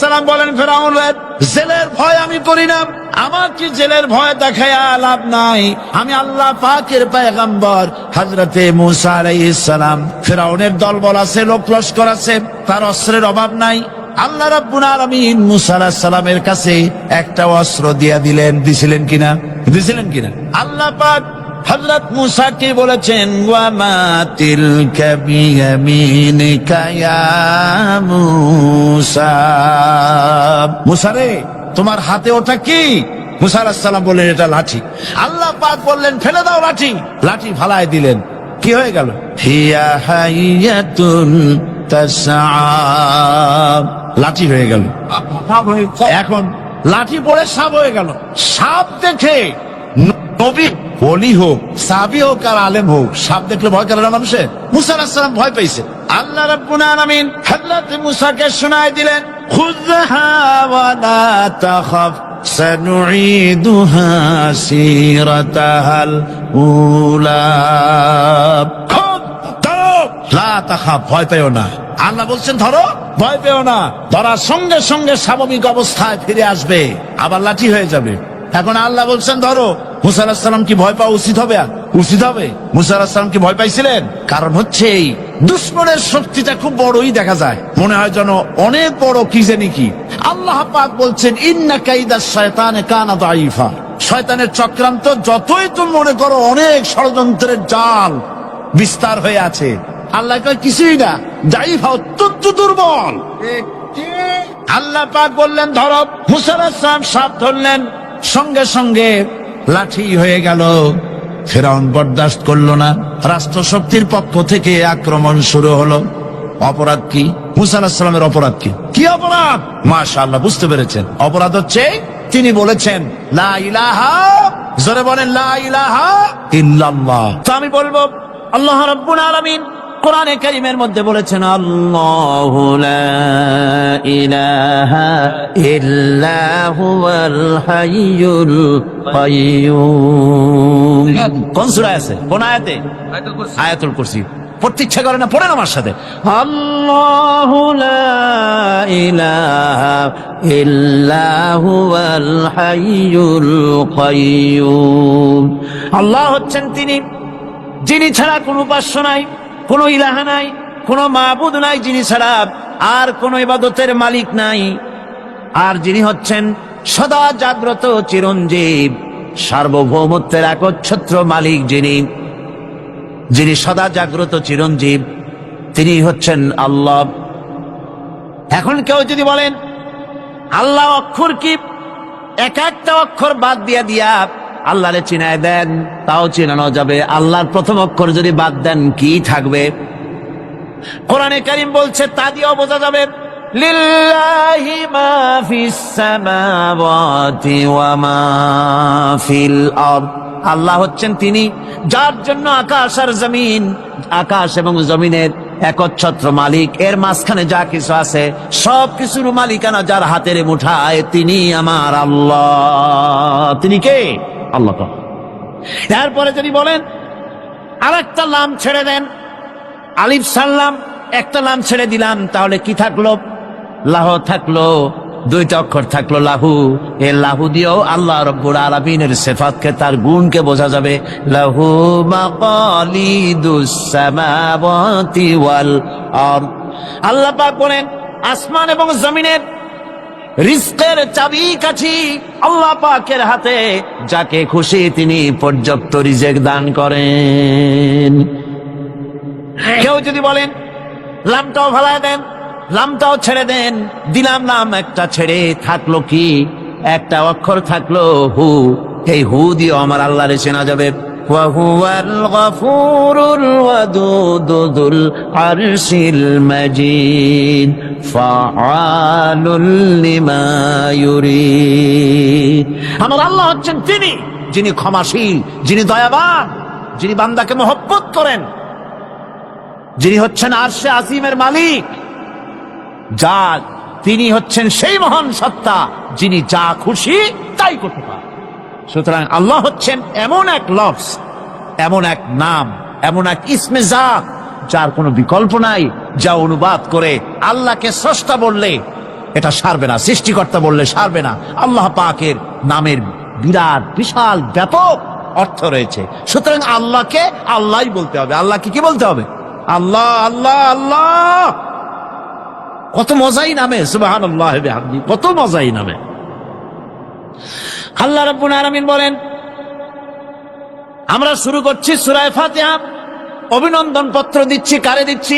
সালাম বলেন, ফেরাউন জেলের ভয় আমি করি না, আমার কি জেলের ভয় দেখায় লাভ নাই, আমি আল্লাহ পাকের পয়গম্বর হযরতে মূসা আলাইহিস সালাম। ফেরাউনের দলবল আছে, লোক লস্কর আছে, তার অস্ত্রের অভাব নাই। আল্লাহ রাব্বুল আলামিন মূসা আলাইহিস সালামের কাছে একটা অস্ত্র দিছিলেন কিনা আল্লাহ পাক হযরত মূসাকে বলেছেন, ওয়া মা তিলকা বিয়ামিনিকা ইয়া মূসা, মূসা রে তোমার হাতে ওটা কি? মূসা আলাইহিস সালাম বললেন, এটা লাঠি। আল্লাহ পাক বললেন, ফেলে দাও লাঠি। লাঠি ফালায় দিলেন, কি হয়ে গেল? হিয়া হাইয়াতুন তাসআ, লাঠি হয়ে গেল। এখন লাঠি পড়ে সাপ হয়ে গেল। সাপ দেখে নবী ওলি হোক, সাহাবী হোক আর আলেম হোক, সাপ দেখলে ভয় করে না মানুষের? মূসা আলাইহিস সালাম ভয় পেয়েছে। আল্লাহ রাব্বুল আলামিন হযরত মূসাকে শোনায় দিলেন, খুযহা ওয়া লা তাখাফ সানুঈদুহা সিরাতাহাল উলা, ধরো, লা তাখাফ, ভয় পেও না। আল্লাহ বলছেন ধরো, ভয় পেও না। ধরার সঙ্গে সঙ্গে স্বাভাবিক অবস্থায় ফিরে আসবে, আবার লাঠি হয়ে যাবে। এখন আল্লাহ বলছেন ধরো। মূসা আলাইহিস সালাম কি ভয় পাওয়া উচিত হবে? মূসা আলাইহিস সালাম কি ভয় পাইছিলেন? কারণ হচ্ছে এই দুশমনের শক্তিটা খুব বড়ই দেখা যায়, মনে হয় যেন অনেক বড়, কি জানি কি। আল্লাহ পাক বলছেন, ইন্না কাইদাশ শায়তানে কানা দাঈফা, শয়তানের চক্রান্ত যতই তুমি মনে করো অনেক ষড়যন্ত্রের জাল বিস্তার হয়ে আছে, আল্লাহ কয় কিছুই না, দাঈফা, অত্যন্ত দুর্বল। আল্লাহ পাক বললেন ধরো। মূসা আলাইহিস সালাম সাপ ধরলেন, সঙ্গে সঙ্গে লাঠি হয়ে গেল। ফেরাউন বরদাস্ত করলো না, রাষ্ট্রশক্তির পক্ষ থেকে আক্রমণ শুরু হলো। অপরাধ কি? মূসা আলাইহিস সালামের অপরাধ কি অপরাধ? মাশাআল্লাহ, বুঝতে পেরেছেন। অপরাধ হচ্ছে তিনি বলেছেন লা ইলাহা, জোরে বলেন লা ইলাহা ইল্লাল্লাহ। তো আমি বলবো, আল্লাহ রাব্বুল আলামিন কোরআনে কারীমের মধ্যে বলেছেন, আল্লাহু লা ইলাহা ইল্লা হুয়াল হাইয়ুল কাইয়্যুম। কোন সূরা আছে? কোন আয়াতে? আয়াতুল কুরসি। পড়তে ইচ্ছা করে না? পড়েন আমার সাথে, আল্লাহু লা ইলাহা ইল্লা হুয়াল হাইয়ুল কাইয়্যুম। আল্লাহ হচ্ছেন তিনি, যিনি ছাড়া কোনো উপাস্য নাই, কোনো ইলাহা নাই, কোনো মাবুদ নাই, যিনি ছাড়া আর কোনো ইবাদতের মালিক নাই, আর যিনি হচ্ছেন সদা জাগ্রত চিরঞ্জীব, সার্বভৌমত্বের একচ্ছত্র মালিক, যিনি সদা জাগ্রত চিরঞ্জীব, তিনি হচ্ছেন আল্লাহ। এখন কেউ যদি বলেন আল্লাহ অক্ষর কি, এক একটা অক্ষর বাদ দিয়া আল্লাহরে চিনায় দেন, তাও চিনানো যাবে। আল্লাহর প্রথম অক্ষর যদি বাদ দেন, কি থাকবে? কোরআনে কারীম বলছে তা দিয়েও বোঝা যাবে, লিল্লাহি মা ফিস সামাওয়াতি ওয়া মা ফিল আরদ। আল্লাহ হচ্ছেন তিনি, যার জন্য আকাশ আর জমিন, আকাশ এবং জমিনের একচ্ছত্র মালিক। এর মাঝখানে যা কিছু আছে সব কিছুর মালিকানা যার হাতের মুঠায়, তিনি আমার আল্লাহ। তিনি কে? আল্লাহ। এরপরে যদি বলেন আর একটা লাম ছেড়ে দেন, আলিফ সাল্লাম, একটা লাম ছেড়ে দিলাম, তাহলে কি থাকলো? লাহ থাকলো, দুইটা অক্ষর থাকলো লাহু। এ লাহু দিয়েও আল্লাহ রাব্বুল আলামিনের সিফাতকে, তার গুণকে বোঝা যাবে। লাহু মাকালিদুস সামাওয়াতি ওয়াল আরদ। আল্লাহ পাক বলেন আসমান এবং জমিনের রিজকের চাবি কাঠি আল্লাহ পাকের হাতে, যাকে খুশি তিনি পর্যাপ্ত রিজেক দান করেন। কেউ যদি বলেন লামটাও ভালায় দেন, লামটাও ছেড়ে দেন, দিলাম লাম একটা ছেড়ে, থাকলো কি? একটা অক্ষর থাকলো হু। এই হু দিয়ে আমার আল্লাহরে চেনা যাবে। ওয়া হুয়াল গফুরুল ওয়াদুদুল আরশিল মাজিদ ফাআলুল লিমা ইউরিদ। আমার আল্লাহ হচ্ছেন তিনি, যিনি ক্ষমাশীল, যিনি দয়াবান, যিনি বান্দাকে মহব্বত করেন, যিনি হচ্ছেন আরশে আজিমের মালিক, তিনি হচ্ছেন সেই মহান সত্তা যিনি যা খুশি তাই করতে পারেন। সুতরাং আল্লাহ হচ্ছেন এমন এক লফজ, এমন এক নাম, এমন এক ইসমে জাত, যার কোনো বিকল্প নাই, যা অনুবাদ করে আল্লাহকে স্রষ্টা বললে এটা সারবে না, সৃষ্টিকর্তা বললে সারবে না। আল্লাহ পাকের নামের বিরাট বিশাল ব্যাপক অর্থ রয়েছে, সুতরাং আল্লাহকে আল্লাহই বলতে হবে। আল্লাহকে কি বলতে হবে? আল্লাহ আল্লাহ আল্লাহ। কত মজাই নামে, সুবহানাল্লাহ ওয়া বিহামদিহি, কত মজাই নামে। আল্লাহ রাব্বুল আলামিন বলেন, আমরা শুরু করছি সূরা ফাতিহা। অভিনন্দন পত্র দিচ্ছি, কারে দিচ্ছি?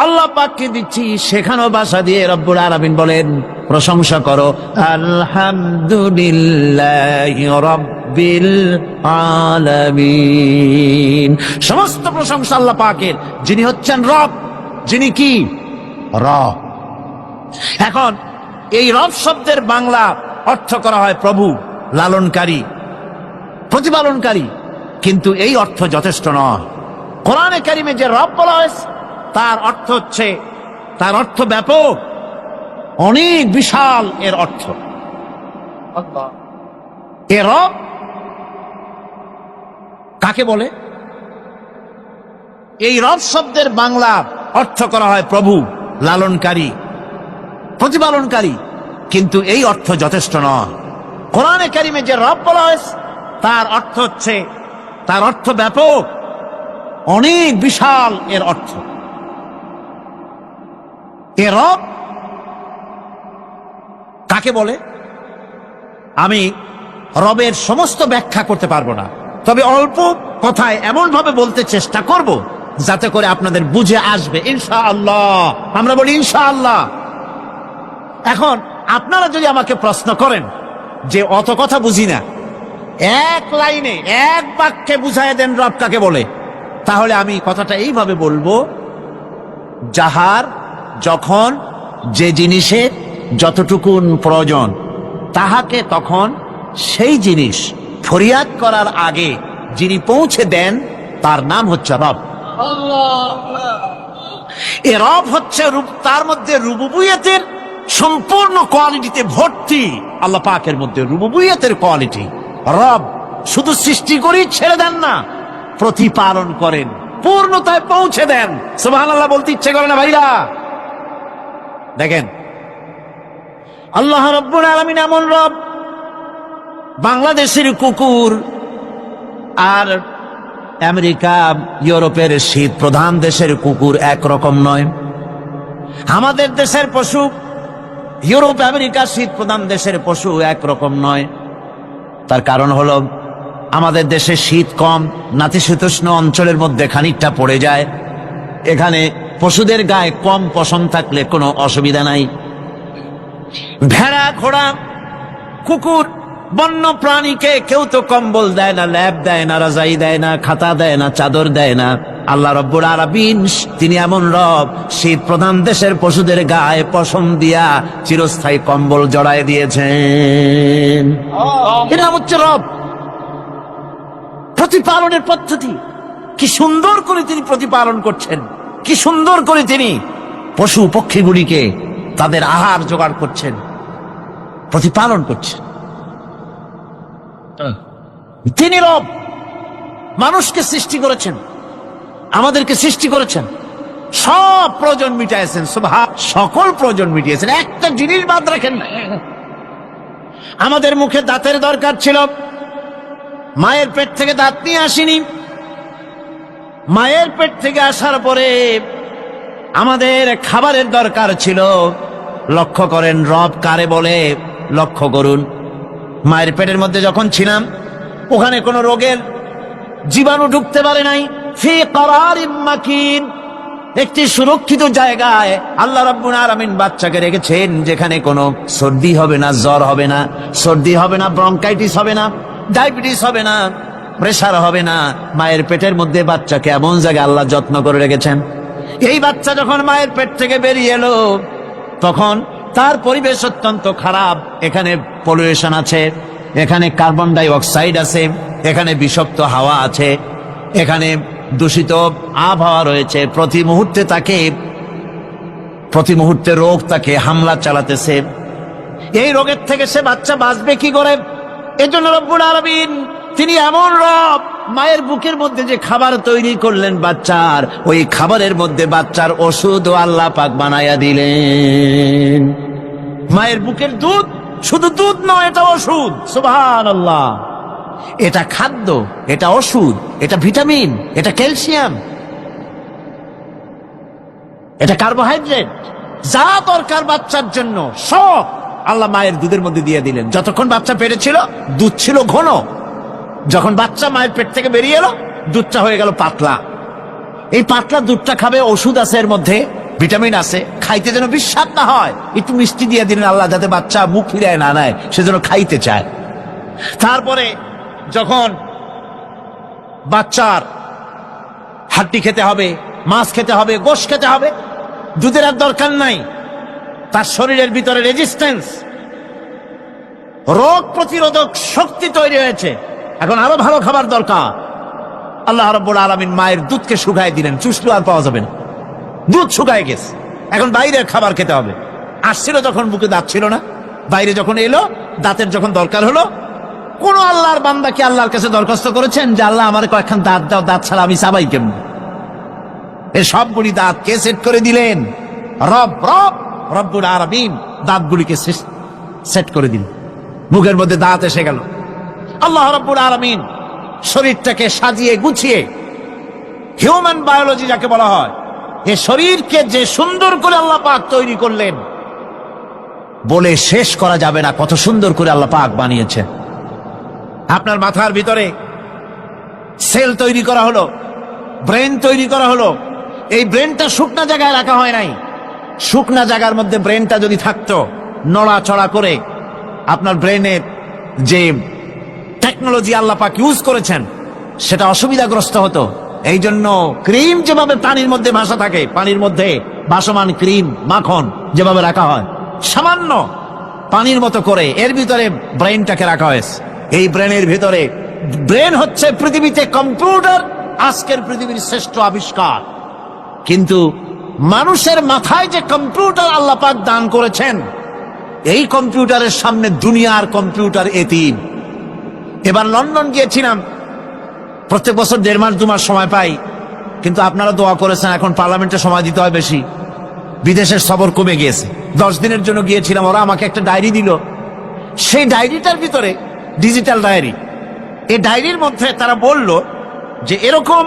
আল্লাহ পাককে দিচ্ছি। সেখানেও ভাষা দিয়ে রব্বুল আলামিন বলেন, প্রশংসা করো, আলহামদুলিল্লাহি রাব্বিল আলামিন। সমস্ত প্রশংসা আল্লাহ পাকের, যিনি হচ্ছেন রব, যিনি কি রব। এখন এই রব শব্দের বাংলা অর্থ করা হয় প্রভু, লালনকারী, প্রতিপালনকারী, কিন্তু এই অর্থ যথেষ্ট নয়। কোরআনে কারিমে যে রব বলা হয়েছে তার অর্থ হচ্ছে, তার অর্থ ব্যাপক, অনেক বিশাল এর অর্থ। এ রব কাকে বলে? এই রব শব্দের বাংলা অর্থ করা হয় প্রভু, লালনকারী, প্রতিপালনকারী, কিন্তু এই অর্থ যথেষ্ট নয়। কোরআনে কারিমে যে রব বলা হয়েছে তার অর্থ হচ্ছে, তার অর্থ ব্যাপক, অনেক বিশাল এর অর্থ। এ রব কাকে বলে? আমি রবের সমস্ত ব্যাখ্যা করতে পারবো না, তবে অল্প কথায় এমন ভাবে বলতে চেষ্টা করব যাতে করে আপনাদের বুঝে আসবে ইনশাআল্লাহ। আমরা বলি ইনশাআল্লাহ। এখন আপনারা যদি আমাকে প্রশ্ন করেন যে অত কথা বুঝি না, এক লাইনে এক বাক্যে বুঝায় দেন রব কাকে বলে, তাহলে আমি কথাটা এইভাবে বলবো, যাহার যখন যে জিনিসের যতটুকুন প্রয়োজন তাহাকে তখন সেই জিনিস ফরিয়াদ করার আগে যিনি পৌঁছে দেন তার নাম হচ্ছে রব। এ রব হচ্ছে তার মধ্যে রুবুবিয়তের সম্পূর্ণ কোয়ালিটিতে ভর্তি। আল্লাহ পাকের মধ্যে রুবুবিয়তের কোয়ালিটি। রব শুধু সৃষ্টি করেই ছেড়ে দেন না, প্রতিপালন করেন, পূর্ণতায় পৌঁছে দেন। সুবহানাল্লাহ বলতে ইচ্ছে করে না ভাইরা? দেখেন, আল্লাহ রাব্বুল আলামিন এমন রব, বাংলাদেশের কুকুর আর আমেরিকা ইউরোপের শীত প্রধান দেশের কুকুর একরকম নয়। আমাদের দেশের পশু ইউরোপ আমেরিকা শীত প্রধান দেশের পশু একরকম নয়। তার কারণ হলো আমাদের দেশে শীত কম, নাতিশীতোষ্ণ অঞ্চলের মধ্যে খানিকটা পড়ে যায়। এখানে পশুদের গায়ে কম পশম থাকলে কোনো অসুবিধা নাই। ভেড়া, ঘোড়া, কুকুর, বন্য প্রাণীকে কেউ তো কম্বল দেয় না, ল্যাব দেয় না, রাজাই দেয় না, খাতা দেয় না, চাদর দেয় না। আল্লাহ রাব্বুল আলামিন তিনি এমন রব, শীত প্রধান দেশের পশুদের গায়ে পশম দিয়া চিরস্থায়ী কম্বল জড়ায় দিয়েছেন। এর নাম হচ্ছে রব। প্রতিপালনের পদ্ধতি কি সুন্দর করে তিনি প্রতিপালন করছেন, কি সুন্দর করে তিনি পশু পক্ষীগুলিকে তাদের আহার জোগাড় করছেন, প্রতিপালন করছেন। তিনি রব। মানুষকে সৃষ্টি করেছেন, আমাদেরকে সৃষ্টি করেছেন, সব প্রয়োজন মিটাইছেন, সকল প্রয়োজন মিটিয়েছেন, একটা জিনিস বাদ রাখেন না। আমাদের মুখে দাঁতের দরকার ছিল, মায়ের পেট থেকে দাঁত নিয়ে আসিনি। মায়ের পেট থেকে আসার পরে আমাদের খাবারের দরকার ছিল। লক্ষ্য করেন রব কারে বলে, লক্ষ্য করুন। মায়ের পেটের মধ্যে যখন ছিলাম ওখানে কোনো রোগের জীবাণু ঢুকতে পারে নাই। ফি করারিম মাকিন, একটি সুরক্ষিত জায়গায় আল্লাহ রাব্বুল আলামিন বাচ্চাকে রেখেছেন, যেখানে কোনো সর্দি হবে না, জ্বর হবে না, সর্দি হবে না, ব্রঙ্কাইটিস হবে না, ডায়াবেটিস হবে না, প্রেসার হবে না। মায়ের পেটের মধ্যে বাচ্চাকে এমন জায়গায় আল্লাহ যত্ন করে রেখেছেন। এই বাচ্চা যখন মায়ের পেট থেকে বেরিয়ে এলো তখন তার পরিবেশ অত্যন্ত খারাপ। এখানে পলিউশন আছে, এখানে কার্বন ডাই অক্সাইড আছে, এখানে বিষাক্ত হাওয়া আছে, এখানে দূষিত আবহাওয়া রয়েছে। প্রতি মুহূর্তে রোগ তাকে হামলা চালাতেছে। এই রোগের থেকে সে বাচ্চা বাঁচবে কি করে? এজন্য রব্বুল আলামিন তিনি এমন রব, মায়ের বুকের মধ্যে যে খাবার তৈরি করলেন বাচ্চার, ওই খাবারের মধ্যে বাচ্চার ওষুধ আল্লাহ পাক বানায়া দিলেন। মায়ের বুকের দুধ শুধু দুধ নয়, এটা ওষুধ। সুবহানাল্লাহ। এটা খাদ্য, এটা ওষুধ, এটা ভিটামিন, এটা ক্যালসিয়াম, এটা কার্বোহাইড্রেট, যা দরকার বাচ্চার জন্য সব আল্লাহ মায়ের দুধের মধ্যে দিয়ে দিলেন। যতক্ষণ বাচ্চা পেটে ছিল দুধ ছিল ঘন, যখন বাচ্চা মায়ের পেট থেকে বেরিয়ে এলো দুধটা হয়ে গেল পাতলা। এই পাতলা দুধটা খাবে, ওষুধ আছে এর মধ্যে, ভিটামিন আছে, খাইতে যেন বিস্বাদ না হয় একটু মিষ্টি দিয়ে দিলেন আল্লাহ, যাতে বাচ্চা মুখ ফিরায় না নেয়, সেজন্য খাইতে চায়। তারপরে যখন বাচ্চার হাড্ডি খেতে হবে, মাছ খেতে হবে, গোশত খেতে হবে, দুধের আর দরকার নাই, তার শরীরের ভিতরে রেজিস্ট্যান্স, রোগ প্রতিরোধক শক্তি তৈরি হয়েছে, এখন আরো ভালো খাবার দরকার। আল্লাহ রাব্বুল আলামিন মায়ের দুধকে শুকায় দিলেন, চুষলো আর পাওয়া যাবে না, দুধ শুকায় গেছে, এখন বাইরের খাবার খেতে হবে। আসছিল যখন বুকে দাঁত ছিল না, বাইরে যখন এলো দাঁতের যখন দরকার হলো, কোন আল্লাহর বান্দা কি আল্লাহর কাছে দরখাস্ত করেছেন যে আল্লাহ আমার কয়েকখান দাঁত দাও, দাঁত ছাড়া আমি চাবাই কেমন? এই সবগুলি দাঁত কে সেট করে দিলেন? রব্বুল আলামিন দাঁতগুলিকে সেট করে দিলেন, মুখের মধ্যে দাঁত এসে গেল। আল্লাহ রব্বুল আলামিন শরীরটাকে সাজিয়ে গুছিয়ে, হিউম্যান বায়োলজি যাকে বলা হয়, এ শরীরকে যে সুন্দর করে আল্লাহ পাক তৈরি করলেন বলে শেষ করা যাবে না, কত সুন্দর করে আল্লাহ পাক বানিয়েছে। আপনার মাথার ভিতরে সেল তৈরি করা হলো, ব্রেন তৈরি করা হলো। এই ব্রেনটা শুকনা জায়গায় রাখা হয় নাই, শুকনা জায়গার মধ্যে ব্রেনটা যদি থাকতো, নড়াচড়া করে আপনার ব্রেনের যে টেকনোলজি আল্লাহ পাক ইউজ করেছেন সেটা অসুবিধাগ্রস্ত হতো। এই জন্য ক্রিম যেভাবে পানির মধ্যে ভাসা থাকে, পানির মধ্যে ভাসমান ক্রিম মাখন যেভাবে রাখা হয়, সামান্য পানির মতো করে এর ভিতরে ব্রেনটাকে রাখা হয়েছে। এই ব্রেনের ভিতরে, ব্রেন হচ্ছে পৃথিবীতে কম্পিউটার, আজকের পৃথিবীর শ্রেষ্ঠ আবিষ্কার। কিন্তু মানুষের মাথায় যে কম্পিউটার আল্লাহ পাক দান করেছেন, এই কম্পিউটারের সামনে দুনিয়ার কম্পিউটার এতিম। এবার লন্ডন গিয়েছিলাম, প্রত্যেক বছর 1.5 মাস 2 মাস সময় পাই, কিন্তু আপনারা দোয়া করেছেন এখন পার্লামেন্টে সময় দিতে হয় বেশি, বিদেশের সফর কমে গিয়েছে। 10 দিনের জন্য গিয়েছিলাম, ওরা আমাকে একটা ডায়েরি দিল, সেই ডায়েরিটার ভিতরে ডিজিটাল ডায়েরি, এই ডায়েরির মধ্যে তারা বলল যে এরকম,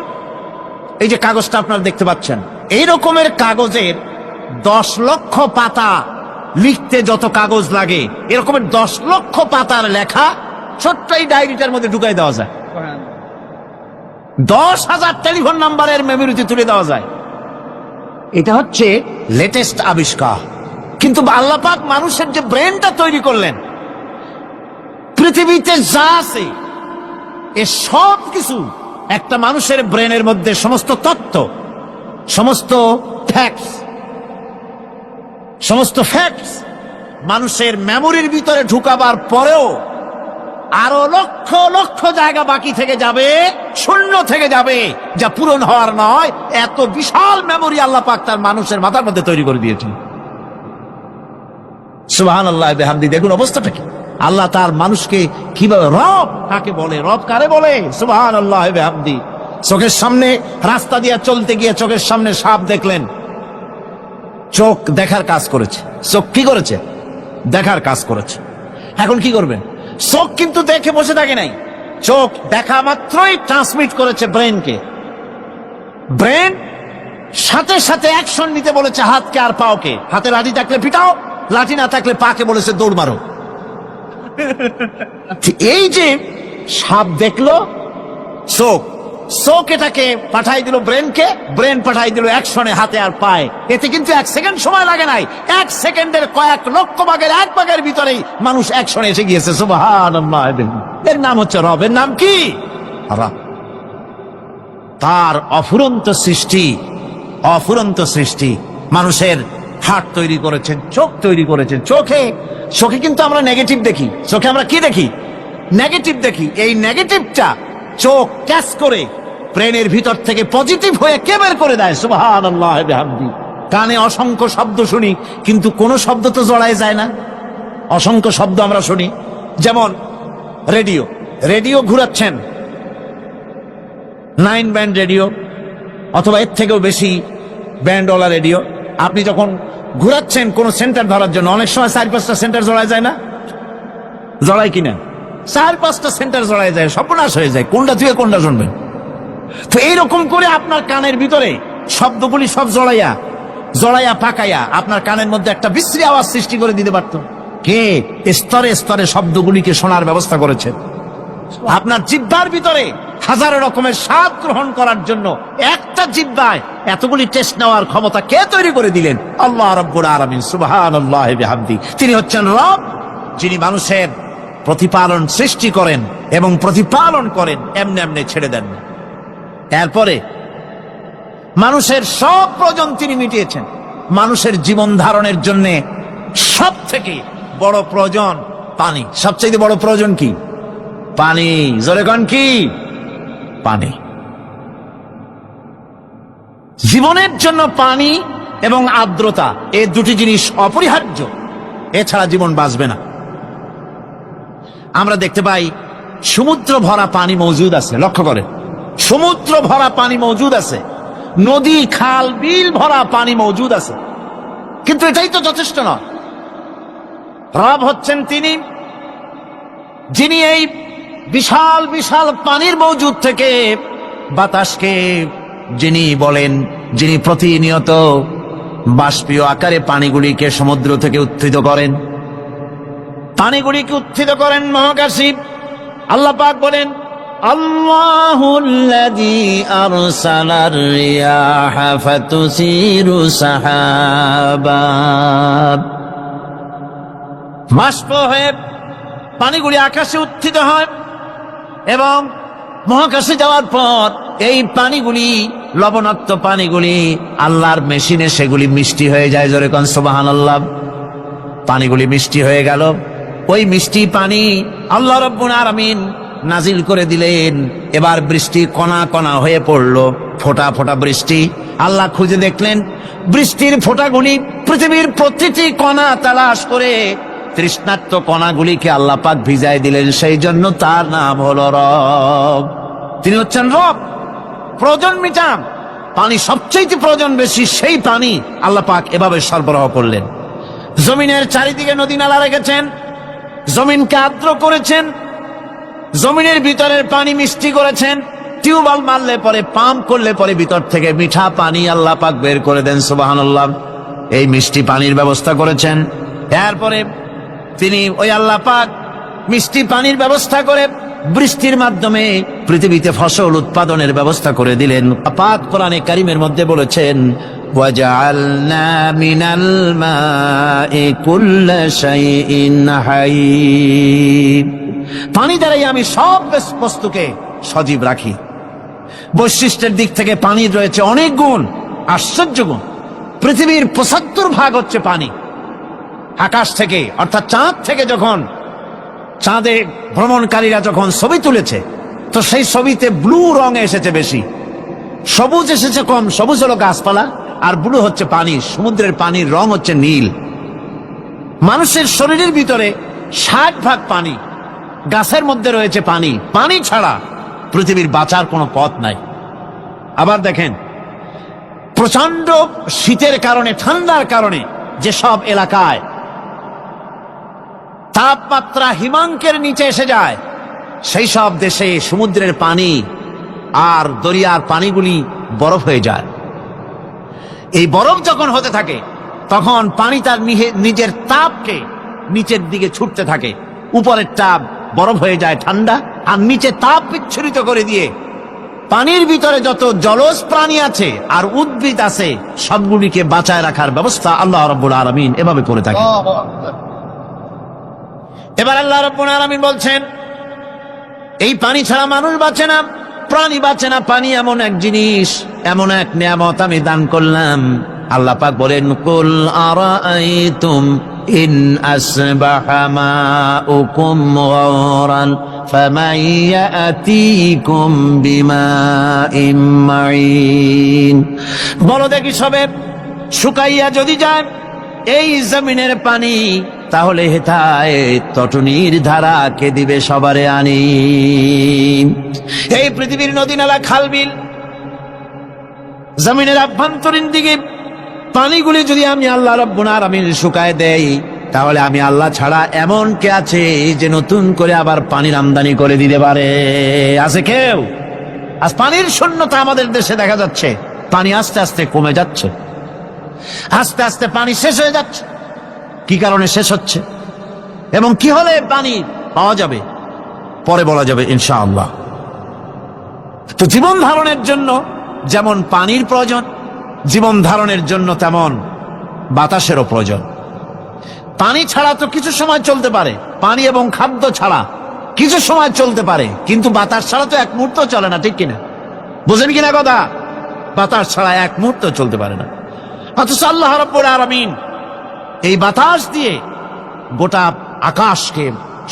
এই যে কাগজটা আপনারা দেখতে পাচ্ছেন, এই রকমের কাগজের 10 লক্ষ পাতা লিখতে যত কাগজ লাগে, এরকমের 10 লক্ষ পাতার লেখা ছোট্ট এই ডায়েরিটার মধ্যে ঢুকাই দেওয়া যায়। 10,000 টেলিফোন নাম্বারের মেমোরিতে তুলে দেওয়া যায়। এটা হচ্ছে লেটেস্ট আবিষ্কার। কিন্তু আল্লাহ পাক মানুষের যে ব্রেনটা তৈরি করলেন, পৃথিবীতে যা আছে এ সব কিছু একটা মানুষের ব্রেনের মধ্যে, সমস্ত তথ্য, সমস্ত ফ্যাক্টস মানুষের মেমোরির ভিতরে ঢুকাবার পরেও আরো লক্ষ লক্ষ জায়গা বাকি থেকে যাবে, শূন্য থেকে যাবে, যা পূরণ হওয়ার নয়। এত বিশাল মেমোরি আল্লাহ পাক তার মানুষের মাথার মধ্যে তৈরি করে দিয়েছেন। সুবহানাল্লাহ বিহামদি। দেখুন অবস্থাটা কি, আল্লাহ তার মানুষকে কিভাবে, রব কাকে বলে, রব কারে বলে, সুবহানাল্লাহ বিহামদি। চোখের সামনে রাস্তা দিয়ে চলতে গিয়ে চোখের সামনে সাপ দেখলেন, চোখ দেখার কাজ করেছে, চোখ কি করেছে? দেখার কাজ করেছে। এখন কি করবেন? চোখ কিন্তু দেখে বসে থাকে নাই, চোখ দেখা মাত্রই ট্রান্সমিট করেছে ব্রেনকে। ব্রেন সাথে সাথে অ্যাকশন নিতে বলেছে হাতকে আর পাওকে। হাতে লাঠি থাকলে পিটাও, লাঠি না থাকলে পাকে বলেছে দৌড় মারো। এই যে সাপ দেখলো, চোখ এটাকে পাঠাই দিল ব্রেনকে, ব্রেন পাঠাই দিল অ্যাকশনে হাতে আর পায়ে। এতে কিন্তু 1 সেকেন্ড সময় লাগে নাই, 1 সেকেন্ডের কয়েক লক্ষ ভাগের 1 ভাগের ভিতরেই মানুষ অ্যাকশনে এসে গিয়েছে। সুবহানাল্লাহ। এর নাম হচ্ছে রব। এর নাম কি? রব। তার অফুরন্ত সৃষ্টি। মানুষের হার্ট তৈরি করেছেন, চোখ তৈরি করেছেন। চোখে কিন্তু আমরা নেগেটিভ দেখি, চোখে আমরা কি দেখি? নেগেটিভ দেখি। এই নেগেটিভটা চোখ ক্যাচ করে ব্রেনের ভিতর থেকে পজিটিভ হয়ে কে বের করে দেয়? সুবহানাল্লাহ বিহামদি। কানে অসংখ্য শব্দ শুনি, কিন্তু কোন শব্দ তো জড়ায় যায় না। অসংখ্য শব্দ আমরা শুনি, যেমন রেডিও ঘুরাচ্ছেন, 9 ব্যান্ড রেডিও অথবা এর থেকেও বেশি ব্যান্ডওয়ালা রেডিও। আপনি যখন ঘুরাচ্ছেন কোন সেন্টার ধরার জন্য, অনেক সময় 4-5টা সেন্টার জড়ায় যায় না? জড়ায় কিনা? 4-5টা সেন্টার জড়ায় যায়, সর্বনাশ হয়ে যায়, কোনটা থেকে কোনটা শুনবেন। তো এইরকম করে আপনার কানের ভিতরে শব্দগুলি সব জড়াইয়া পাকাইয়া আপনার কানের মধ্যে একটা বিশ্রী আওয়াজ সৃষ্টি করে দিতে পারত। কে স্তরে স্তরে শব্দগুলিকে শোনার ব্যবস্থা করেছেন? আপনার জিহ্বার ভিতরে হাজারো রকমের স্বাদ গ্রহণ করার জন্য একটা জিহ্বায় এতগুলি টেস্ট নেওয়ার ক্ষমতা কে তৈরি করে দিলেন? আল্লাহ রাব্বুল আলামিন সুবহানাল্লাহি বিহামদি। তিনি হচ্ছেন রব, যিনি মানুষের প্রতিপালন সৃষ্টি করেন এবং প্রতিপালন করেন, এমনি এমনি ছেড়ে দেন না। এরপরে মানুষের সব প্রয়োজন তিনি মিটিয়েছেন। মানুষের জীবন ধারণের জন্য সব থেকে বড় প্রয়োজন পানি। সবচেয়ে বড় প্রয়োজন কি? পানি। জোরে কোন কি? পানি। জীবনের জন্য পানি এবং আর্দ্রতা, এই দুটি জিনিস অপরিহার্য, এছাড়া জীবন বাঁচবে না। আমরা দেখতে পাই সমুদ্র ভরা পানি মজুদ আছে, লক্ষ্য করেন, সমুদ্র ভরা পানি মজুদ আছে, নদী খাল বিল ভরা পানি মজুদ আছে, কিন্তু এটাই তো যথেষ্ট নয়। রব হচ্ছেন তিনি যিনি এই বিশাল বিশাল পানির মজুদ থেকে বাতাসকে যিনি বলেন, যিনি প্রতিনিয়ত বাষ্পীয় আকারে পানিগুলিকে সমুদ্র থেকে উত্থিত করেন, পানিগুলিকে উত্থিত করেন মহাকাশে। আল্লাহ পাক বলেন, আল্লাহুল্লাযী আরসালার রিয়াহা ফাতুসিরু সাহাবা। বাষ্প হয়ে পানিগুলি আকাশে উত্থিত হয় এবং মহাকাশে যাওয়ার পর এই পানিগুলি, লবণাক্ত পানিগুলি আল্লাহর মেশিনে সেগুলি মিষ্টি হয়ে যায়। জোরে কোন সুবহানাল্লাহ। পানিগুলি মিষ্টি হয়ে গেল, ওই মিষ্টি পানি আল্লাহ রাব্বুল আলামিন নাজিল করে দিলেন। এবার বৃষ্টি কণা কণা হয়ে পড়লো, ফোঁটা ফোঁটা বৃষ্টি। আল্লাহ খুঁজে দেখলেন বৃষ্টির ফোঁটাগুলি পৃথিবীর প্রতিটি কণা তালাশ করে তৃষ্ণার্ত কণাগুলিকে আল্লাহ পাক ভিজাই দিলেন। সেই জন্য তার নাম হলো রব। তিনি হচ্ছেন রব, প্রয়োজন মিটান। পানি সবচেয়ে প্রয়োজন বেশি, সেই পানি আল্লাহ পাক এভাবে সরবরাহ করলেন। জমিনের চারিদিকে নদী নালা রেখেছেন, জমিনকে আর্দ্র করেছেন, জমিনের ভিতরের পানি মিষ্টি করেছেন। টিউবওয়েল মারলে পরে, পাম্প করলে পরে ভিতর থেকে মিঠা পানি আল্লাহ পাক বের করে দেন। সুবহানাল্লাহ। এই মিষ্টি পানির ব্যবস্থা করেছেন। এরপরে তিনি ওই আল্লাহ পাক মিষ্টি পানির ব্যবস্থা করে বৃষ্টির মাধ্যমে পৃথিবীতে ফসল উৎপাদনের ব্যবস্থা করে দিলেন। পাক কোরআনে কারীমের মধ্যে বলেছেন, ওয়াজআলনা মিনাল মাই কুল্লা শাইইন হায়্য। পানি দ্বারাই আমি সব বস্তুকে সজীব রাখি। বৈশিষ্ট্যের দিক থেকে পানির রয়েছে অনেক গুণ, আশ্চর্য গুণ। পৃথিবীর ৭৫% হচ্ছে পানি। আকাশ থেকে অর্থাৎ চাঁদ থেকে যখন চাঁদে ভ্রমণকারীরা যখন ছবি তুলেছে, তো সেই ছবিতে ব্লু রং এসেছে বেশি, সবুজ এসেছে কম। সবুজ হলো গাছপালা, আর ব্লু হচ্ছে পানি। সমুদ্রের পানির রং হচ্ছে নীল। মানুষের শরীরের ভিতরে ৬০% পানি, গাছের মধ্যে রয়েছে পানি। পানি ছাড়া পৃথিবীর বাঁচার কোনো পথ নাই। আবার দেখেন, প্রচন্ড শীতের কারণে, ঠান্ডার কারণে যেসব এলাকায় তাপমাত্রা হিমাঙ্কের নিচে এসে যায়, সেই সব দেশে সমুদ্রের পানি আর দরিয়ার পানিগুলি বরফ হয়ে যায়। এই বরফ যখন হতে থাকে, তখন পানি তার নিজের তাপকে নিচের দিকে ছুটতে থাকে। উপরের তাপ বরফ হয়ে যায় ঠান্ডা, আর নিচে তাপ বিচ্ছুরিত করে দিয়ে পানির ভিতরে যত জলজ প্রাণী আছে আর উদ্ভিদ আছে, সবগুলিকে বাঁচায় রাখার ব্যবস্থা আল্লাহ রাব্বুল আলামিন এভাবে করে থাকে। এবার আল্লাহ রাব্বুল আলামিন বলছেন, এই পানি ছাড়া মানুষ বাঁচে না, প্রাণী বাঁচে না। পানি এমন এক জিনিস, এমন এক নিয়ামত আমি দান করলাম। আল্লাহ পাক বলেন, কুল আরাআইতুম ইন আসবাহা মাউকুম গাওরান ফামান ইয়াতিকুম বিমাইন মাইন। বলো দেখি সবে, শুকাইয়া যদি যায় এই জমিনের পানি, তাহলে হেথায় তটনির ধারা কে দিবে সবারে আনি। এই পৃথিবীর নদী নালা খাল বিল জমিনের আভ্যন্তরীণ দিকে পানিগুলি যদি আমি আল্লাহ রাব্বুল আলামিন শুকায় দেই, তাহলে আমি আল্লাহ ছাড়া এমন কে আছে যে নতুন করে আবার পানির আমদানি করে দিতে পারে? আছে কেউ? আজ পানির শূন্যতা আমাদের দেশে দেখা যাচ্ছে। পানি আস্তে আস্তে কমে যাচ্ছে, আস্তে আস্তে পানি শেষ হয়ে যাচ্ছে। কি কারণে শেষ হচ্ছে এবং কি হলে পানি পাওয়া যাবে পরে বলা যাবে ইনশাআল্লাহ। তো জীবন ধারণের জন্য যেমন পানির প্রয়োজন, জীবন ধারণের জন্য তেমন বাতাসেরও প্রয়োজন। পানি ছাড়া তো কিছু সময় চলতে পারে, পানি এবং খাদ্য ছাড়া কিছু সময় চলতে পারে, কিন্তু বাতাস ছাড়া তো এক মুহূর্ত চলে না, ঠিক কিনা? বুঝেন কিনা কথা? বাতাস ছাড়া এক মুহূর্ত চলতে পারে না। অথচ আল্লাহ রাব্বুল আলামিন এই বাতাস দিয়ে গোটা আকাশকে,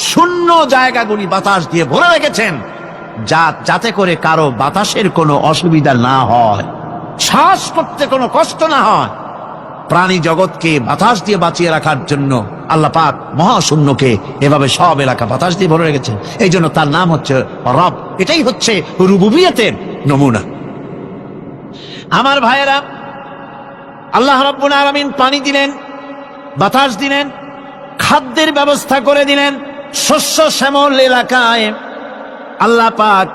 শূন্য জায়গাগুলি বাতাস দিয়ে ভরে রেখেছেন, যাতে করে কারো বাতাসের কোনো অসুবিধা না হয়, শ্বাস করতে কোনো কষ্ট না হয়। প্রাণী জগৎকে বাতাস দিয়ে বাঁচিয়ে রাখার জন্য আল্লাহ পাক মহাশূন্যকে এভাবে সব এলাকা বাতাস দিয়ে ভরে রেখেছেন। এই জন্য তার নাম হচ্ছে রব। এটাই হচ্ছে রুবুবিয়তের নমুনা। আমার ভাইয়েরা, আল্লাহ রাব্বুল আলামিন পানি দিলেন, বাতাস দিলেন, খাদ্যের ব্যবস্থা করে দিলেন। শস্য শ্যামল এলাকায় আল্লাহ পাক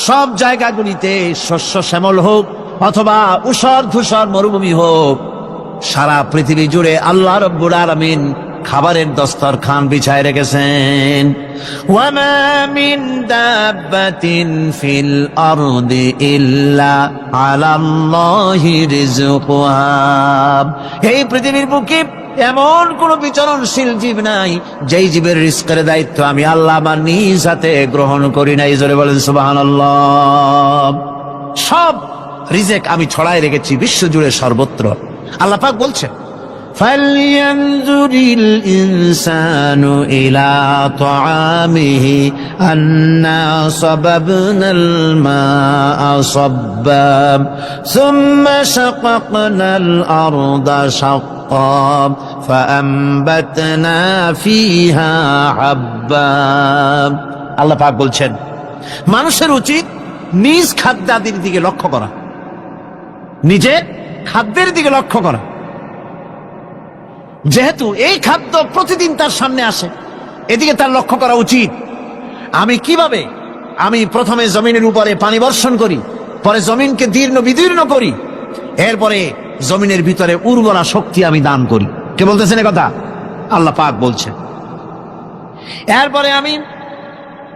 সব জায়গাগুলিতে শস্য শ্যামল হোক অথবা উষর ধূসর মরুভূমি হোক, সারা পৃথিবী জুড়ে আল্লাহ রাব্বুল আলামিন খাবারের দস্তরখান বিছায় রেখেছেন। ওয়ামা মিন দাব্বাতিন ফিল আরদি ইল্লা আলাল্লাহি রিজকুহা। এই পৃথিবীর বুকে এমন কোন বিচরণশীল জীব নাই যেই জীবের রিজকের দায়িত্ব আমি আল্লাহ আমার নিজ হাতে গ্রহণ করি নাই। জোরে বলেন সুবহানাল্লাহ। সব রিজেক আমি ছড়াই রেখেছি বিশ্ব জুড়ে সর্বত্র। আল্লাহ পাক বলছেন, ফালইয়ানজুরিল ইনসানু ইলা তাআমিহি আন্না সাবাবনাল মাআ সাব্বা সুম্মা শাকাকনাল আরদা শাক্কা ফাআমবাতনা ফিহা হাব্বা। আল্লাহ পাক বলছেন, মানুষের উচিত নিজ খাদ্যাদির দিকে লক্ষ্য করা, নিজের খাদ্যের দিকে লক্ষ্য করা। যেহেতু এই খাদ্য প্রতিদিন তার সামনে আসে, এদিকে তার লক্ষ্য করা উচিত। আমি প্রথমে জমিনের উপরে পানি বর্ষণ করি, পরে জমিনকে দীর্ণ বিদীর্ণ করি, এরপরে জমিনের ভিতরে উর্বরা শক্তি আমি দান করি। কে বলতেছেন এ কথা? আল্লাহ পাক বলছেন। এরপরে আমি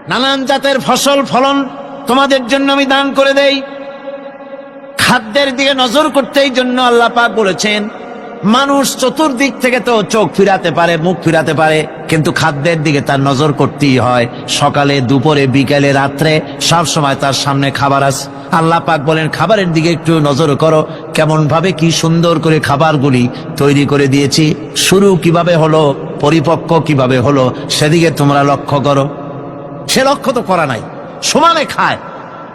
নানান জাতের ফসল ফলন তোমাদের জন্য আমি দান করে দেই। খাদ্যের দিকে নজর করতে এই জন্য আল্লাহ পাক বলেছেন, মানুষ চতুর্দিক থেকে তো চোখ ফিরাতে পারে, মুখ ফিরাতে পারে, কিন্তু খাদ্যের দিকে তার নজর করতেই হয়। সকালে, দুপুরে, বিকেলে, রাত্রে সব সময় তার সামনে খাবার আছে। আল্লাহ পাক বলেন, খাবারের দিকে একটু নজর করো, কেমন ভাবে কি সুন্দর করে খাবারগুলি তৈরি করে দিয়েছি, শুরু কিভাবে হলো, পরিপক্ক কিভাবে হলো, সেদিকে তোমরা লক্ষ্য করো। সে লক্ষ্য তো করা নাই, সমানে খায়,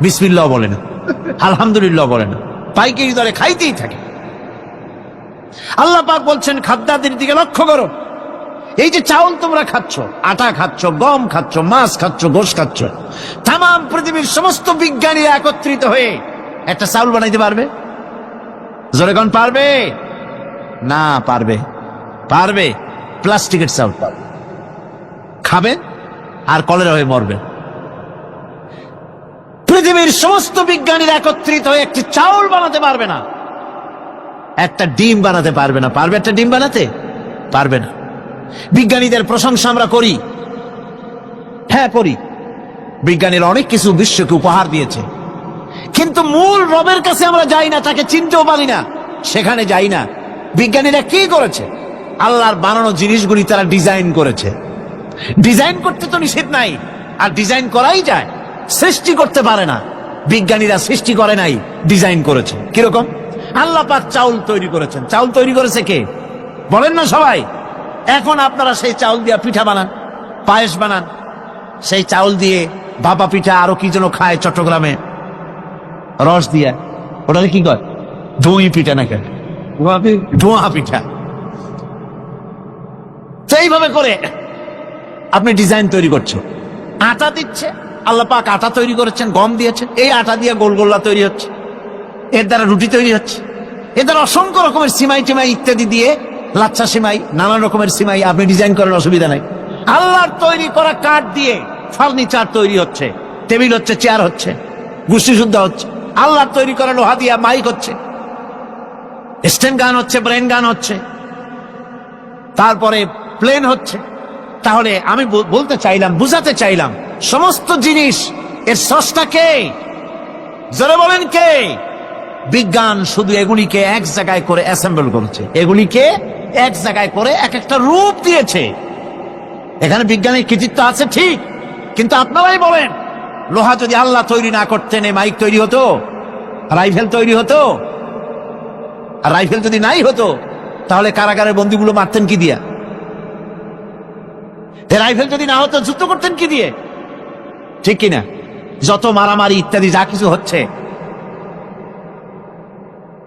বিসমিল্লাহ বলে না, আলহামদুলিল্লাহ বলে না, পাইকারি দরে খাইতেই থাকে। আল্লাহ পাক বলছেন, খাদ্যাদির দিকে লক্ষ্য করো। এই যে চাউল তোমরা খাচ্ছ, আটা খাচ্ছ, গম খাচ্ছ, মাছ খাচ্ছ, গোশ খাচ্ছ, তাম পৃথিবীর সমস্ত বিজ্ঞানীরা একত্রিত হয়ে একটা চাউল বানাইতে পারবে? জোরে কোন পারবে? না পারবে। পারবে প্লাস্টিকের চাউল পারবে, খাবেন আর কলেরা হয়ে মরবেন। পৃথিবীর সমস্ত বিজ্ঞানীরা একত্রিত হয়ে একটি চাউল বানাতে পারবে না, একটা ডিম বানাতে পারবে না। পারবে একটা ডিম বানাতে? পারবে না। বিজ্ঞানীদের প্রশংসা আমরা করি, হ্যাঁ করি, বিজ্ঞানীরা অনেক কিছু বিশ্বকে উপহার দিয়েছে, কিন্তু মূল রবের কাছে আমরা যাই না, তাকে চিনতেও পারি না, সেখানে যাই না। বিজ্ঞানীরা কি করেছে? আল্লাহর বানানো জিনিসগুলি তারা ডিজাইন করেছে। ডিজাইন করতে তো নিষেধ নাই, আর ডিজাইন করাই যায়, সৃষ্টি করতে পারে না। বিজ্ঞানীরা সৃষ্টি করে নাই, ডিজাইন করেছে। কিরকম? আল্লাহ পাক চাউল তৈরি করেছেন। চাউল তৈরি করেছে কে? বলেন না সবাই। এখন আপনারা সেই চাউল দিয়ে পিঠা বানান, পায়েস বানান, সেই চাউল দিয়ে ভাপা পিঠা, আরো কি যেন খায় চট্টগ্রামে, রস দিয়ে, ওটাকে কি কয়? ধুই পিঠা না কেন? ধোঁয়া পিঠা। তো এইভাবে করে আপনি ডিজাইন তৈরি করছেন। আটা দিচ্ছে, আল্লাহ পাক আটা তৈরি করেছেন, গম দিয়েছেন, এই আটা দিয়ে গোল গোল্লা তৈরি হচ্ছে, এর দ্বারা রুটি তৈরি হচ্ছে। এদের অসংখ্য রকমের সিমাই টিমাই ইত্যাদি দিয়ে, লাচ্ছা সিমাই, নানান রকমের সিমাই আপনি ডিজাইন করেন, অসুবিধা নাই। আল্লাহর তৈরি করা কাঠ দিয়ে ফার্নিচার তৈরি হচ্ছে, টেবিল হচ্ছে, চেয়ার হচ্ছে, গোষ্ঠী শুদ্ধ হচ্ছে। আল্লাহর তৈরি করা লোহা দিয়া মাইক হচ্ছে, স্ট্যান্ড গান হচ্ছে, ব্রেন গান হচ্ছে, তারপরে প্লেন হচ্ছে। তাহলে আমি বলতে চাইলাম, বুঝাতে চাইলাম, সমস্ত জিনিস এর স্রষ্টা কে? জোরে বলেন কে? বিজ্ঞান শুধু এগুলিকে এক জায়গায় করে অ্যাসেম্বল করেছে, এগুলিকে এক জায়গায় করে এক একটা রূপ দিয়েছে। এখানে বিজ্ঞানের কৃতিত্ব আছে ঠিক, কিন্তু আপনারাই বলেন, লোহা যদি আল্লাহ তৈরি না করতেন এই মাইক তৈরি হতো, রাইফেল তৈরি হতো? আর রাইফেল যদি নাই হতো তাহলে কারাগারের বন্দীগুলো মারতেন কি দিয়া? রাইফেল যদি না হতো যুদ্ধ করতেন কি দিয়ে? ঠিক কিনা? যত মারামারি ইত্যাদি যা কিছু হচ্ছে,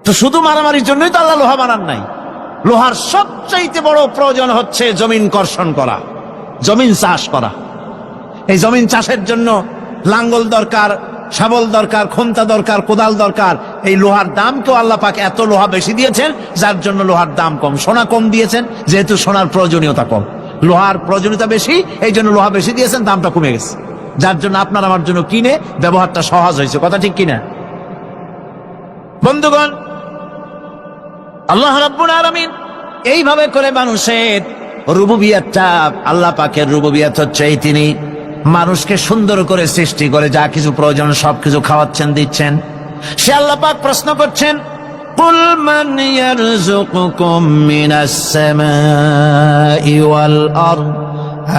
তো শুধু মারামারির জন্যই তো আল্লাহ লোহা বানান নাই। লোহার সবচাইতে বড় প্রয়োজন হচ্ছে জমিন কর্ষণ করা, জমিন চাষ করা। এই জমিন চাষের জন্য লাঙ্গল দরকার, শাবল দরকার, খন্তা দরকার, কোদাল দরকার। এই লোহার দাম তো আল্লাহ পাক এত লোহা বেশি দিয়েছেন, যার জন্য লোহার দাম কম। সোনা কম দিয়েছেন, যেহেতু সোনার প্রয়োজনীয়তা কম। লোহার প্রয়োজনীয়তা বেশি, এই জন্য লোহা বেশি দিয়েছেন, দামটা কমে গেছে, যার জন্য আপনার আমার জন্য কিনে ব্যবহারটা সহজ হয়েছে। কথা ঠিক কিনা বন্ধুগণ? আল্লাহ রাব্বুল আলামিন এইভাবে করে মানুষের রুবুবিয়াতটা, আল্লাহ পাকের রুবুবিয়াত হচ্ছে এই, তিনি মানুষকে সুন্দর করে সৃষ্টি করে যা কিছু প্রয়োজন সবকিছু খাওয়াচ্ছেন, দিচ্ছেন। সে আল্লাহ পাক প্রশ্ন করছেন, কুল মান ইয়ারযুকুকুম মিনাস সামাই ওয়াল আরদ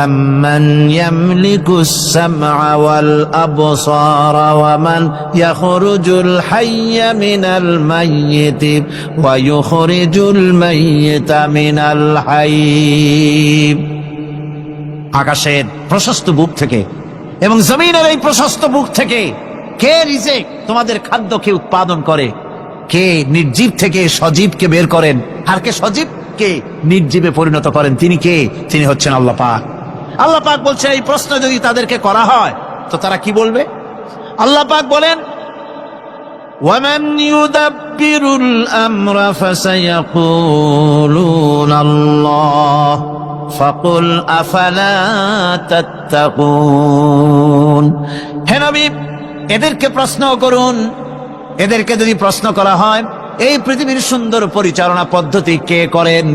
أَمَّنْ يَمْلِكُ السَّمْعَ وَالْأَبْصَارَ وَمَنْ يَخْرُجُ الْحَيَّ مِنَ الْمَيِّتِ وَيُخْرِجُ الْمَيِّتَ مِنَ الْحَيِّ। আকাশের প্রশস্ত বুক থেকে এবং জমিনের এই প্রশস্ত বুক থেকে কে রিজেক, তোমাদের খাদ্যকে উৎপাদন করে? কে নির্জীব থেকে সজীবকে বের করেন? আর কে সজীবকে নির্জীবে পরিণত করেন? তিনি কে? তিনি হচ্ছেন আল্লাহ পাক। আল্লাহ পাক বলছেন, এই প্রশ্ন যদি তাদেরকে করা হয় তো তারা কি বলবে? আল্লাহ পাক বলেন, ওয়ামান ইউদাব্বিরুল আমরা ফাসায়াকুলুনা আল্লাহ ফাকুল আফালা তাত্তাকুন। হে নবী, এদেরকে প্রশ্ন করুন। এদেরকে যদি প্রশ্ন করা হয় এই পৃথিবীর সুন্দর পরিচালনা পদ্ধতি কে করেন,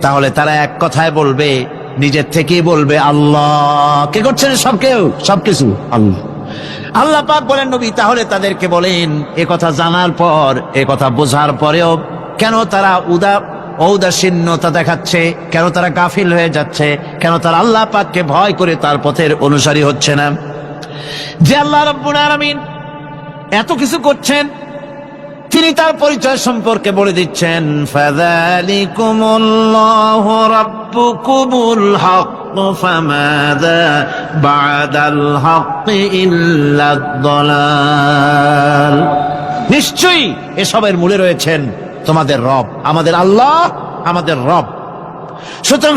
তাহলে তারা এক কথায় বলবে, নিজের থেকেই বলবে, আল্লাহ। কে করছেন সবকিছু? আল্লাহ। আল্লাহ পাক বলেন, নবী তাহলে তাদেরকে বলেন, এ কথা জানার পর, এ কথা বোঝার পরেও কেন তারা ঔদাসীন্যতা দেখাচ্ছে? কেন তারা গাফিল হয়ে যাচ্ছে? কেন তারা আল্লাহ পাককে ভয় করে তার পথের অনুসারী হচ্ছে না? যে আল্লাহ রাব্বুল আলামিন এত কিছু করছেন, তিনি তার পরিচয় সম্পর্কে বলে দিচ্ছেন, ফাযালিকুমুল্লাহু রাব্বুকুমুল হক ফামাযা বা'দাল হক ইল্লাদ দালাল। নিশ্চয়ই এসবের মূলে রয়েছেন তোমাদের রব, আমাদের আল্লাহ, আমাদের রব। সুতরাং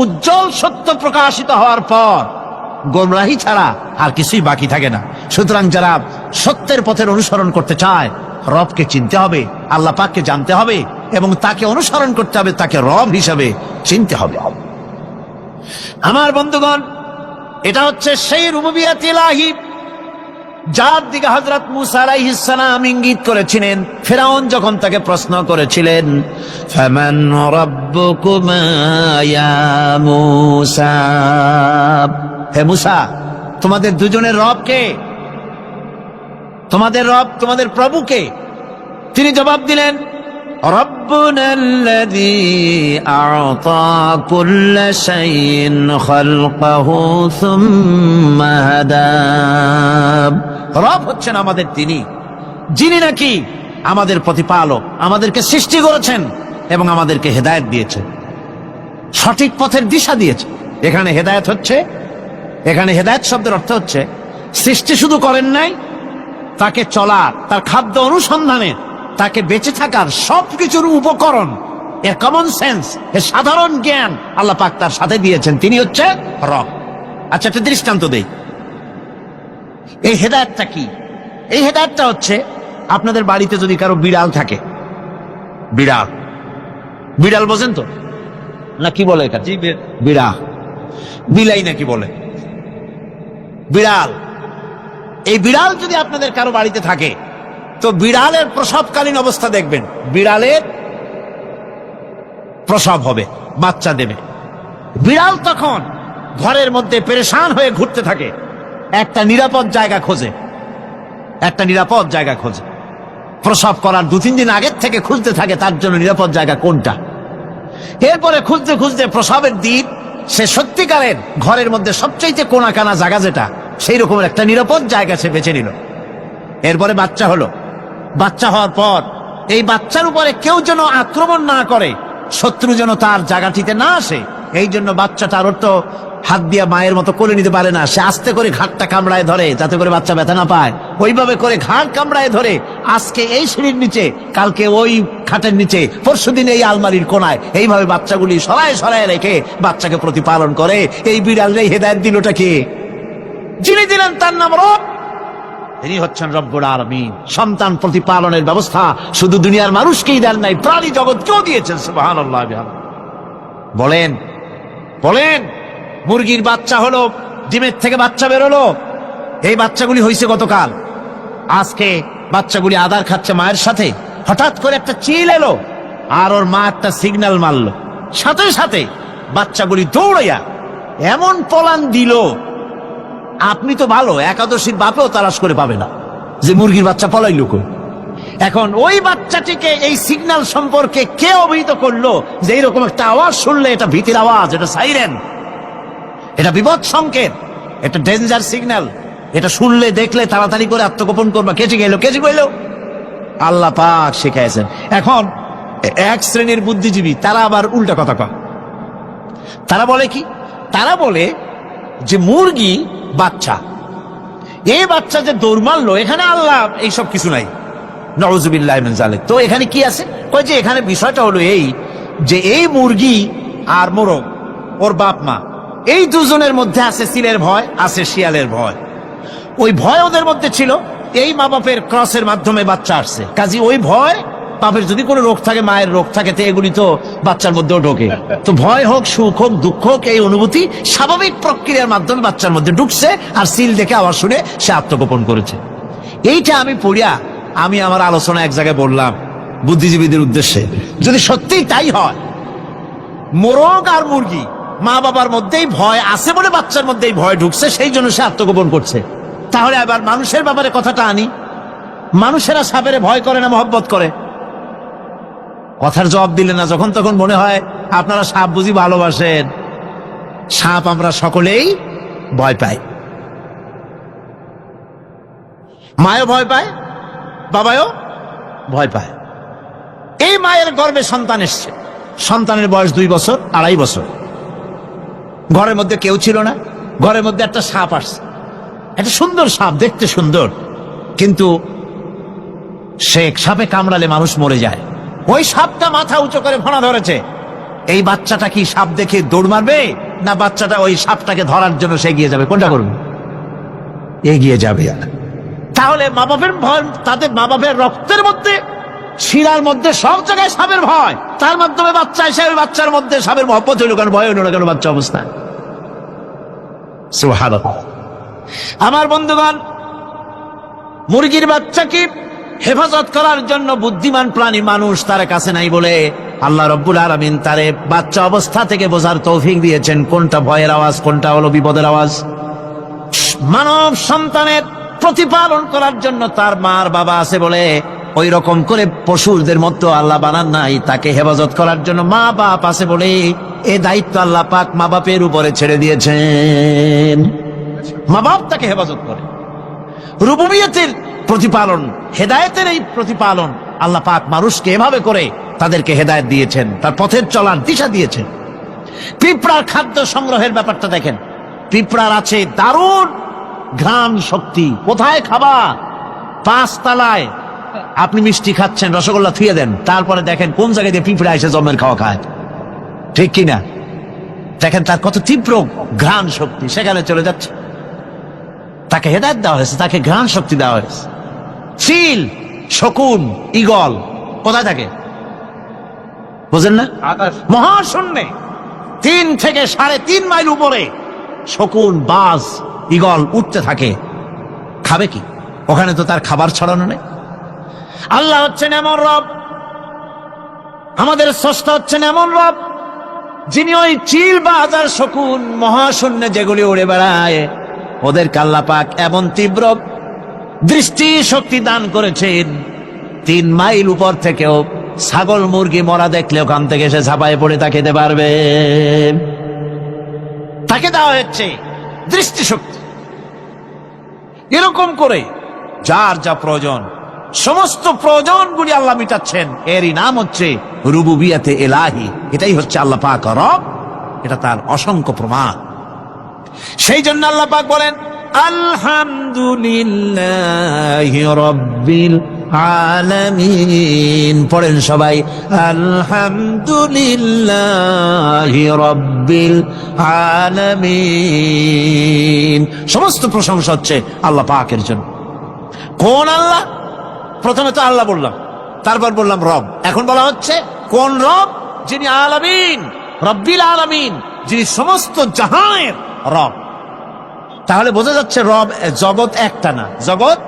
উজ্জ্বল সত্য প্রকাশিত হওয়ার পর গোমরাহি ছাড়া আর কিছুই বাকি থাকে না। সুতরাং যারা সত্যের পথের অনুসরণ করতে চায়, রবকে চিনতে হবে, আল্লাহ পাককে জানতে হবে এবং তাকে অনুসরণ করতে হবে, তাকে রব হিসাবে চিনতে হবে। আমার বন্ধুগণ, এটা হচ্ছে সেই রুবুবিয়াত ইলাহি যার দিকে হযরত মূসা আলাইহিস সালাম ইঙ্গিত করেছিলেন ফেরাউন যখন তাকে প্রশ্ন করেছিলেন, ফামান রাব্বুকুমা ইয়া মূসা। হে মূসা, তোমাদের দুজনের রব কে? তোমাদের রব, তোমাদের প্রভু কে? তিনি জবাব দিলেন, রব্বুনাল্লাযী আ'তা কুল্লা শাইইন খালকাহু সুম্মা হাদা। রব হচ্ছেন আমাদের তিনি, যিনি নাকি আমাদের প্রতিপালক, আমাদেরকে সৃষ্টি করেছেন এবং আমাদেরকে হেদায়েত দিয়েছেন, সঠিক পথের দিশা দিয়েছেন। এখানে হেদায়েত হচ্ছে, এখানে হেদায়েত শব্দের অর্থ হচ্ছে সৃষ্টি শুধু করেন নাই, তাকে চলার, তার খাদ্য অনুসন্ধানের, তাকে বেঁচে থাকার সবকিছুর উপকরণ, এর কমন সেন্স, এর সাধারণ জ্ঞান আল্লাহ পাক তার সাথে দিয়েছেন। তিনি হচ্ছে রব। আচ্ছা, একটা দৃষ্টান্ত দেই। এই হেদায়েতটা কি? এই হেদায়েতটা হচ্ছে, আপনাদের বাড়িতে যদি কারো বিড়াল থাকে, বিড়াল। বিড়াল বোঝেন তো না কি বলে এখানে? বিড়াল, বিলাই নাকি বলে বিড়াল। এই বিড়াল যদি আপনাদের কারো বাড়িতে থাকে তো বিড়ালের প্রসবকালীন অবস্থা দেখবেন। বিড়ালের প্রসব হবে, বাচ্চা দেবে। বিড়াল তখন ঘরের মধ্যে পেরেশান হয়ে ঘুরতে থাকে, একটা নিরাপদ জায়গা খোঁজে, একটা নিরাপদ জায়গা খোঁজে। প্রসব করার 2-3 দিন আগের থেকে খুঁজতে থাকে তার জন্য নিরাপদ জায়গা কোনটা। এরপরে খুঁজতে খুঁজতে প্রসবের দিন সে সত্যিকারের ঘরের মধ্যে সবচাইতে কোনা কানা জায়গা যেটা, সেই রকমের একটা নিরাপদ জায়গা সে বেছে নিল। এরপরে বাচ্চা হলো। বাচ্চা হওয়ার পর এই বাচ্চার উপরে কেউ যেন আক্রমণ না করে, শত্রু যেন তার জায়গাটিতে না আসে, এই জন্য বাচ্চাটার ওর তো হাত দিয়া মায়ের মতো করে নিতে পারে না, সে আস্তে করে ঘাটটা কামড়ায় ধরে যাতে করে বাচ্চা ব্যথা না পায়। ওইভাবে করে ঘাট কামড়ায় ধরে আজকে এই সিঁড়ির নিচে, কালকে ওই খাটের নিচে, পরশুদিন এই আলমারির কোনায়, এইভাবে বাচ্চাগুলি সরায় সরায় রেখে বাচ্চাকে প্রতিপালন করে। এই বিড়ালের হেদায়েত দিলটা কে? যিনি দিলেন তার নাম রব, তিনি হচ্ছেন রব্বুল আলামিন। সন্তান প্রতিপালনের ব্যবস্থা শুধু দুনিয়ার মানুষকেই দেন নাই, প্রাণী জগৎকেও দিয়েছেন। সুবহানাল্লাহ। বলেন বলেন, মুরগির বাচ্চা হলো, ডিমের থেকে বাচ্চা বেরোলো, এই বাচ্চাগুলি হয়েছে গতকাল। আজকে বাচ্চাগুলি আদার খাচ্ছে মায়ের সাথে, হঠাৎ করে একটা চিল এলো আর ওর মা একটা সিগন্যাল মারলো, সাথে সাথে বাচ্চাগুলি দৌড়াইয়া এমন পলান দিল, আপনি তো ভালো একাদশীর বাপেও তালাশ করে পাবে না যে মুরগির বাচ্চা পলাইল কই। এখন ওই বাচ্চাটিকে এই সিগন্যাল সম্পর্কে কে অবহিত করলো যে এইরকম একটা আওয়াজ শুনলে এটা ভীতির আওয়াজ, এটা সাইরেন, এটা বিপদ সংকেত, এটা ডেঞ্জার সিগন্যাল, এটা শুনলে দেখলে তাড়াতাড়ি করে আত্মগোপন করবা। কে শিখাইলো? কে শিখাইলো? আল্লাহ পাক শিখাইছেন। এখন এক শ্রেণীর বুদ্ধিজীবী তারা আবার উল্টা কথা কয়। তারা বলে কি? তারা বলে যে মুরগি বাচ্চা, এই বাচ্চা যে দৌড় মারলো, এখানে আল্লাহ এইসব কিছু নাই, নাউযুবিল্লাহি মিন যালিক। তো এখানে কি আছে? কয় যে এখানে বিষয়টা হলো এই যে এই মুরগি আর মোরগ, ওর বাপ মা, এই দুজনের মধ্যে আছে সিলের ভয়, আছে শিয়ালের ভয়। ওই ভয় ওদের মধ্যে ছিল, এই মা বাপের ক্রসের মাধ্যমে বাচ্চা আসছে, কাজী ওই ভয়, বাপের যদি কোনো রোগ থাকে, মায়ের রোগ থাকে, তো এগুলি তো বাচ্চার মধ্যেও ঢোকে। তো ভয় হোক, সুখ হোক, দুঃখ হোক, এই অনুভূতি স্বাভাবিক প্রক্রিয়ার মাধ্যমে বাচ্চার মধ্যে ঢুকছে, আর সিল দেখে আওয়াজ শুনে সে আত্মগোপন করেছে। এইটা আমি পড়িয়া আমি আমার আলোচনা এক জায়গায় বললাম বুদ্ধিজীবীদের উদ্দেশ্যে, যদি সত্যিই তাই হয়, মোরগ আর মুরগি মা বাবার মধ্যেই ভয় আছে বলে বাচ্চার মধ্যেই ভয় ঢুকছে, সেই জন্য সে আত্মগোপন করছে, তাহলে আবার মানুষের ব্যাপারে কথাটা আনি। মানুষেরা সাপেরে ভয় করে না মহব্বত করে? কথার জবাব দিলে না, যখন তখন মনে হয় আপনারা সাপ বুঝি ভালোবাসেন। সাপ আমরা সকলেই ভয় পাই, মায়ও ভয় পায়, বাবাও ভয় পায়। এই মায়ের গর্ভে সন্তান এসছে, সন্তানের বয়স 2 বছর, 2.5 বছর, ঘরের মধ্যে কেউ ছিল না, ঘরের মধ্যে একটা সাপ আসছে, একটা সুন্দর সাপ, দেখতে সুন্দর, কিন্তু সে সাপে কামড়ালে মানুষ মরে যায়। ওই সাপটা মাথা উঁচু করে ফোনা ধরেছে। এই বাচ্চাটা কি সাপ দেখে দৌড় মারবে, না বাচ্চাটা ওই সাপটাকে ধরার জন্য সে এগিয়ে যাবে? কোনটা করবে? এগিয়ে যাবে। তাহলে মা বাপের ভয়, তাদের মা বাপের রক্তের মধ্যে, শিরার মধ্যে, সব জায়গায় সাপের ভয়, তার মাধ্যমে বাচ্চা এসে ওই বাচ্চার মধ্যে সাপের মহব্বত হইল কেন, ভয় হইল না কেন বাচ্চা অবস্থায়? সুবহানাল্লাহ। আমার বন্ধুগণ, মুরগির বাচ্চাকে হেফাজত করার জন্য বুদ্ধিমান প্রাণী মানুষ তার কাছে নাই বলে আল্লাহ রব্বুল আলামিন তারে বাচ্চা অবস্থা থেকে বোঝার তৌফিক দিয়েছেন কোনটা ভয়ের আওয়াজ, কোনটা হলো বিপদের আওয়াজ। মানব সন্তানের প্রতিপালন করার জন্য তার মার বাবা আছে বলে ওই রকম করে পশুদের মতো আল্লাহ বানান নাই, তাকে হেফাজত করার জন্য মা বাপ আছে বলে এই দায়িত্ব আল্লাহ পাক মা বাপের উপরে ছেড়ে দিয়েছেন। মা বাপ তাকে হেফাজত করে। রুবুবিয়তের প্রতিপালন, হেদায়েতের এই প্রতিপালন আল্লাহ পাক মানুষকে এভাবে করে তাদেরকে হেদায়েত দিয়েছেন, তার পথের চলার দিশা দিয়েছেন। পিঁপড়ার খাদ্য সংগ্রহের ব্যাপারটা দেখেন, পিঁপড়ার আছে দারুণ ঘ্রাণ শক্তি। কোথায় খাবা? 5 তলায় আপনি মিষ্টি খাচ্ছেন, রসগোল্লা থুয়ে দেন, তারপরে দেখেন কোন জায়গায় দিয়ে পিঁপড়া এসে জমের খাওয়া খায়, ঠিক কিনা? দেখেন তার কত তীব্র ঘ্রাণ শক্তি, সেখানে চলে যাচ্ছে। তাকে হেদায়েত দেওয়া হয়েছে, তাকে ঘ্রাণ শক্তি দেওয়া হয়েছে। চিল, শকুন, ঈগল কোথায় থাকে? বুঝেন না? মহাশূন্যে 3 থেকে 3.5 মাইল উপরে শকুন, বাজ, ঈগল উঠতে থাকে। খাবে কি? ওখানে তো তার খাবার ছড়ানো নেই। আল্লাহ হচ্ছেন এমন রব, আমাদের স্রষ্টা হচ্ছেন এমন রব, যিনি ওই চিল বা হাজার শকুন মহাশূন্যে যেগুলি উড়ে বেড়ায়, ওদেরকে আল্লাহ পাক এমন তীব্র দৃষ্টি শক্তি দান করেছেন, 3 মাইল উপর থেকেও ছাগল মুরগি মরা দেখলে ওখান থেকে সে ঝাঁপায় পড়ে তা খেতে পারবে। তাকে দেওয়া হচ্ছে দৃষ্টিশক্তি। এরকম করে যার যা প্রয়োজন, সমস্ত প্রয়োজনগুলি আল্লাহ মিটাচ্ছেন। এরই নাম হচ্ছে রুবুবিয়াতে ইলাহি। এটাই হচ্ছে আল্লাহ পাক রব, এটা তার অসংখ্য প্রমাণ। সেই জন্য আল্লাহ পাক বলেন আলহামদুলিল্লাহি রাব্বিল আলামিন। পড়েন সবাই, আলহামদুলিল্লাহি রাব্বিল আলামিন। সমস্ত প্রশংসা হচ্ছে আল্লাহ পাকের জন্য। কোন আল্লাহ? প্রথমে তো আল্লাহ বললাম, তারপর বললাম রব, এখন বলা হচ্ছে কোন রব? যিনি আলামিন, রব্বিল আলামিন, যিনি সমস্ত জাহানের রব। তাহলে বোঝা যাচ্ছে রব, জগৎ একটা না। জগৎ,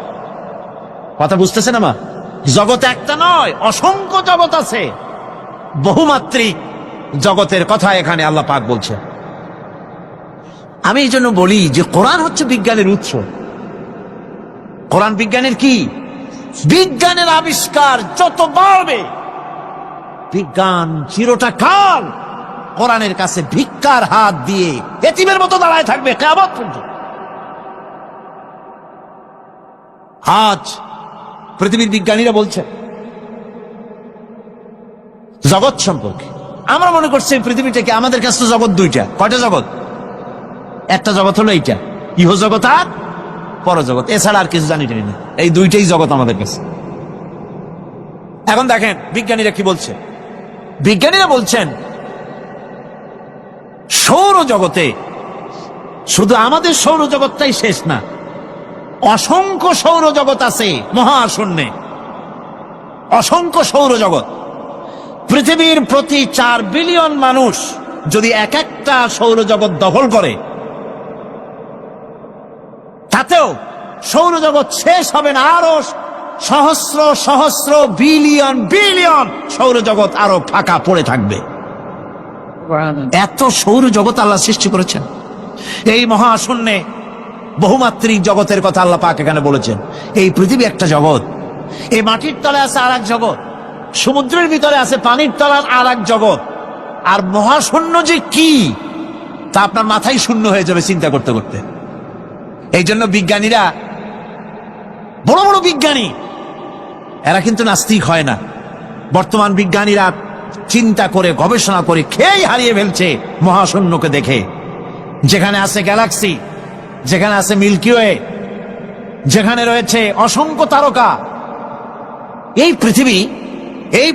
কথা বুঝতেছেন আমার? জগৎ একটা নয়, অসংখ্য জগৎ আছে। বহুমাত্রিক জগতের কথা এখানে আল্লাহ পাক বলছে। আমি এই জন্য বলি যে কোরআন হচ্ছে বিজ্ঞানের উৎস। কোরআন বিজ্ঞানের কি? বিজ্ঞানের আবিষ্কার যত বাড়বে, বিজ্ঞান চিরটা কাল কোরআনের কাছে ভিক্ষার হাত দিয়ে এতিমের মতো দাঁড়ায় থাকবে কিয়ামত পর্যন্ত। আজ পৃথিবীর বিজ্ঞানীরা বলছে জগৎ সম্পর্কে, আমরা মনে করছি পৃথিবীটাকে, আমাদের কাছে তো জগৎ দুইটা। কয়টা জগৎ? একটা জগৎ হলো এইটা, ইহ জগৎ আর পরজগৎ, এছাড়া আর কিছু জানি না। এই দুইটাই জগৎ আমাদের কাছে। এখন দেখেন বিজ্ঞানীরা কি বলছে। বিজ্ঞানীরা বলছেন সৌরজগতে শুধু আমাদের সৌরজগৎটাই শেষ না, অসংখ্য সৌরজগৎ আছে মহাশূন্যে, অসংখ্য সৌরজগৎ। পৃথিবীর প্রতি 4 বিলিয়ন মানুষ যদি এক একটা সৌরজগৎ দখল করে, তাতেও সৌরজগৎ শেষ হবে না। আরো সহস্র সহস্র বিলিয়ন বিলিয়ন সৌরজগৎ আরো ফাঁকা পড়ে থাকবে। এত সৌরজগৎ আল্লাহ সৃষ্টি করেছেন। এই মহাশূন্যে বহুমাত্রিক জগতের কথা আল্লাহ পাক এখানে বলেছেন। এই পৃথিবী একটা জগৎ, এই মাটির তলে আছে আর এক জগৎ, সমুদ্রের ভিতরে আছে পানির তলার আর এক জগৎ। আর মহাশূন্য যে কি তা আপনার মাথায় শূন্য হয়ে যাবে চিন্তা করতে করতে। এই জন্য বিজ্ঞানীরা, বড় বড় বিজ্ঞানী, এরা কিন্তু নাস্তিক হয় না। বর্তমান বিজ্ঞানীরা চিন্তা করে গবেষণা করে খেয়েই হারিয়ে ফেলছে মহাশূন্যকে দেখে। যেখানে আছে গ্যালাক্সি, যেখানে আছে মিল্কি ওয়ে, যেখানে রয়েছে অসংখ্য তারকা, এই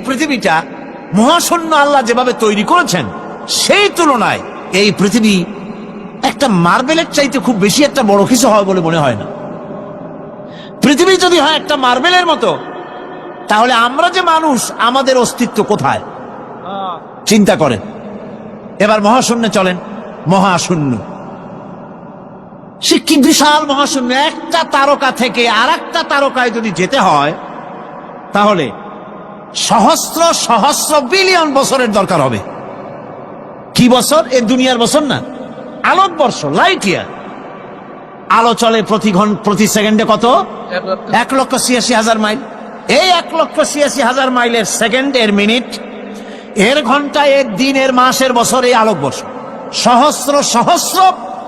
পৃথিবীটা মহাশূন্য আল্লাহ যেভাবে তৈরি করেছেন, সেই তুলনায় এই পৃথিবী একটা মার্বেলের চাইতে খুব বেশি একটা বড় কিছু হয় বলে মনে হয় না। পৃথিবী যদি হয় একটা মার্বেলের মতো, তাহলে আমরা যে মানুষ, আমাদের অস্তিত্ব কোথায় চিন্তা করেন। এবার মহাশূন্যে চলেন। মহাশূন্য সে কি বিশাল মহাশূন্য! একটা তারকা থেকে আর একটা তারকায় যদি যেতে হয়, তাহলে সহস্র সহস্র বিলিয়ন বছরের দরকার হবে। কি বছর? এ দুনিয়ার বছর না, আলোকবর্ষ, লাইট ইয়ার। আলো চলে প্রতি সেকেন্ডে কত? 1,86,000 মাইল। এই 1,86,000 মাইলের সেকেন্ড, এর মিনিট, এর ঘন্টা, এর দিন, এর মাস, এর বছর, এই আলোকবর্ষ। সহস্র সহস্র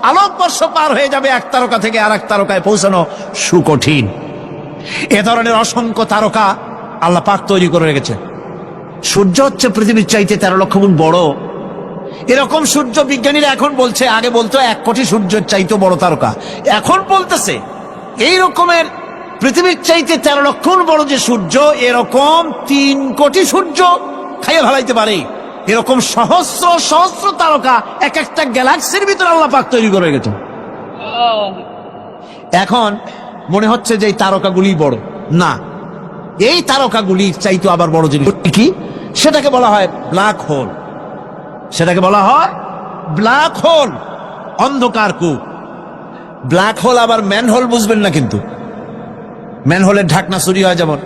আলোকবর্ষ পার হয়ে যাবে এক তারকা থেকে আর এক তারকায় পৌঁছানো সুকঠিন। এ ধরনের অসংখ্য তারকা আল্লাহ পাক তৈরি করে রেখেছে। সূর্য হচ্ছে পৃথিবীর চাইতে 13 লক্ষ গুণ বড়। এরকম সূর্য বিজ্ঞানীরা এখন বলছে, আগে বলতো 1 কোটি সূর্যের চাইতে বড় তারকা, এখন বলতেছে এই রকমের পৃথিবীর চাইতে 13 লক্ষ গুণ বড় যে সূর্য, এরকম 3 কোটি সূর্য খাইয়ে ফেলাইতে পারে। এরকম সহস্র সহস্র তারকা এক একটা গ্যালাক্সির ভিতরে আল্লাহ পাক তৈরি করে গেছে। এখন মনে হচ্ছে যে এই তারকাগুলি বড় না, এই তারকাগুলির চাইতে আবার বড় জিনিস কি, সেটাকে বলা হয় ব্ল্যাক হোল। সেটাকে বলা হয় ব্ল্যাক হোল, অন্ধকার কূপ। ব্ল্যাক হোল আবার ম্যানহোল বুঝবেন না, কিন্তু ম্যানহোলের ঢাকনা চুরি হয় যেমন।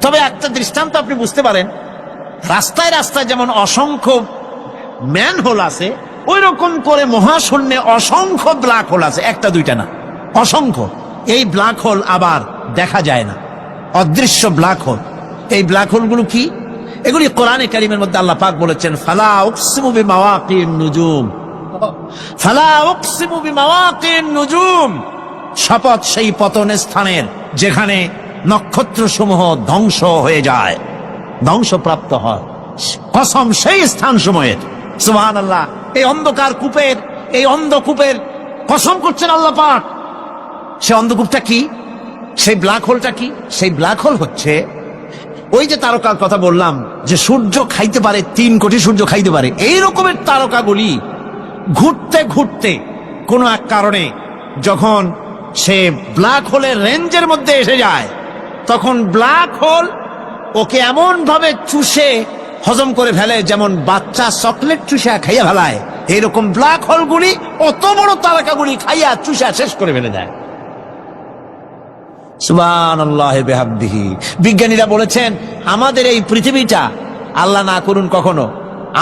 তবে একটা দৃষ্টান্ত আপনি বুঝতে পারেন, রাস্তায় রাস্তায় যেমন অসংখ্য ম্যানহোল আছে, ওই রকম করে মহাশূন্যে অসংখ্য ব্ল্যাক হোল আছে, একটা দুইটা না, অসংখ্য। এই ব্ল্যাক হোল আবার দেখা যায় না, অদৃশ্য ব্ল্যাক হোল। এই ব্ল্যাক হোলগুলো কি? এগুলি কোরআনে কারীমের মধ্যে আল্লাহ পাক বলেছেন, ফালা উকসিমু বিমাওয়াকিন নুজুম, ফালা উকসিমু বিমাওয়াকিন নুজুম, শপথ সেই পতনের স্থানের যেখানে নক্ষত্র সমূহ ধ্বংস হয়ে যায়, ধ্বংসপ্রাপ্ত হয়, কসম সেই স্থান সময়ের। সুবহানাল্লাহ। এই অন্ধকার কূপের, এই অন্ধকূপের কসম করছেন আল্লাহ পাক। সে অন্ধকূপটা কি? সেই ব্ল্যাক হোলটা কি? সেই ব্ল্যাক হোল হচ্ছে ওই যে তারকার কথা বললাম, যে সূর্য খাইতে পারে, 3 কোটি সূর্য খাইতে পারে, এই রকমের তারকাগুলি ঘুরতে ঘুরতে কোন এক কারণে যখন সে ব্ল্যাক হোলের রেঞ্জের মধ্যে এসে যায়, তখন ব্ল্যাক হোল ওকে এমন ভাবে চুষে হজম করে ফেলে, যেমন বাচ্চা চকলেট চুষা খাইয়া ফেলায়, এইরকম ব্ল্যাক হোলগুলি অত বড় তারকাগুলি খাইয়া চুষা শেষ করে ফেলে দেয়। সুবহানাল্লাহি বিহামদিহি। বিজ্ঞানীরা বলেছেন, আমাদের এই পৃথিবীটা, আল্লাহ না করুন কখনো,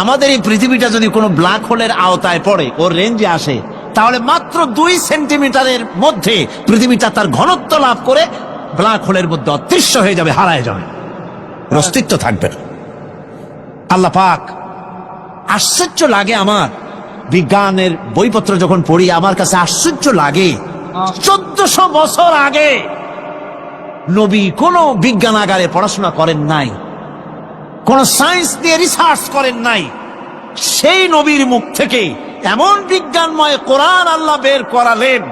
আমাদের এই পৃথিবীটা যদি কোনো ব্ল্যাক হোলের আওতায় পড়ে, ওর রেঞ্জে আসে, তাহলে মাত্র 2 সেন্টিমিটারের মধ্যে পৃথিবীটা তার ঘনত্ব লাভ করে ব্ল্যাক হোলের মধ্যে অদৃশ্য হয়ে যাবে, হারায় যাবে, অস্তিত্ব থাকবে না। আল্লাহ পাক, আশ্চর্য লাগে আমার, বিজ্ঞানের বইপত্র যখন পড়ি আমার কাছে আশ্চর্য লাগে, 1400 বছর আগে নবী কোন বিজ্ঞানাগারে পড়াশোনা করেন নাই, কোন সায়েন্স নিয়ে রিসার্চ করেন নাই, সেই নবীর মুখ থেকে এমন বিজ্ঞানময় কোরআন আল্লাহ বের করালেন,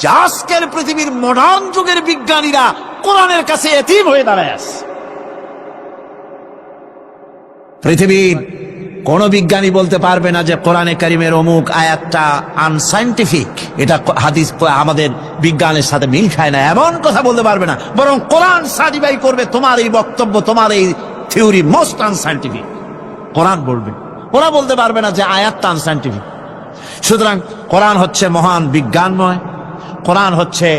যা আজকের পৃথিবীর মডার্ন যুগের বিজ্ঞানীরা কোরআনের কাছে এতিম হয়ে দাঁড়ায় আছে। পৃথিবীর কোন বিজ্ঞানী বলতে পারবে না যে কোরআনে কারিমের অমুক আয়াতটা আনসাইন্টিফিক, এটা হাদিস আমাদের বিজ্ঞানের সাথে মিল খায় না, এমন কথা বলতে পারবে না। বরং কোরআন সার্টিফাই করবে তোমার এই বক্তব্য, তোমার এই থিওরি মোস্ট আনসাইন্টিফিক, কোরআন বলবে। ওরা বলতে পারবে না যে আয়াতটা আনসাইন্টিফিক। সুতরাং কোরআন হচ্ছে মহান বিজ্ঞানময়, কোরআন হচ্ছে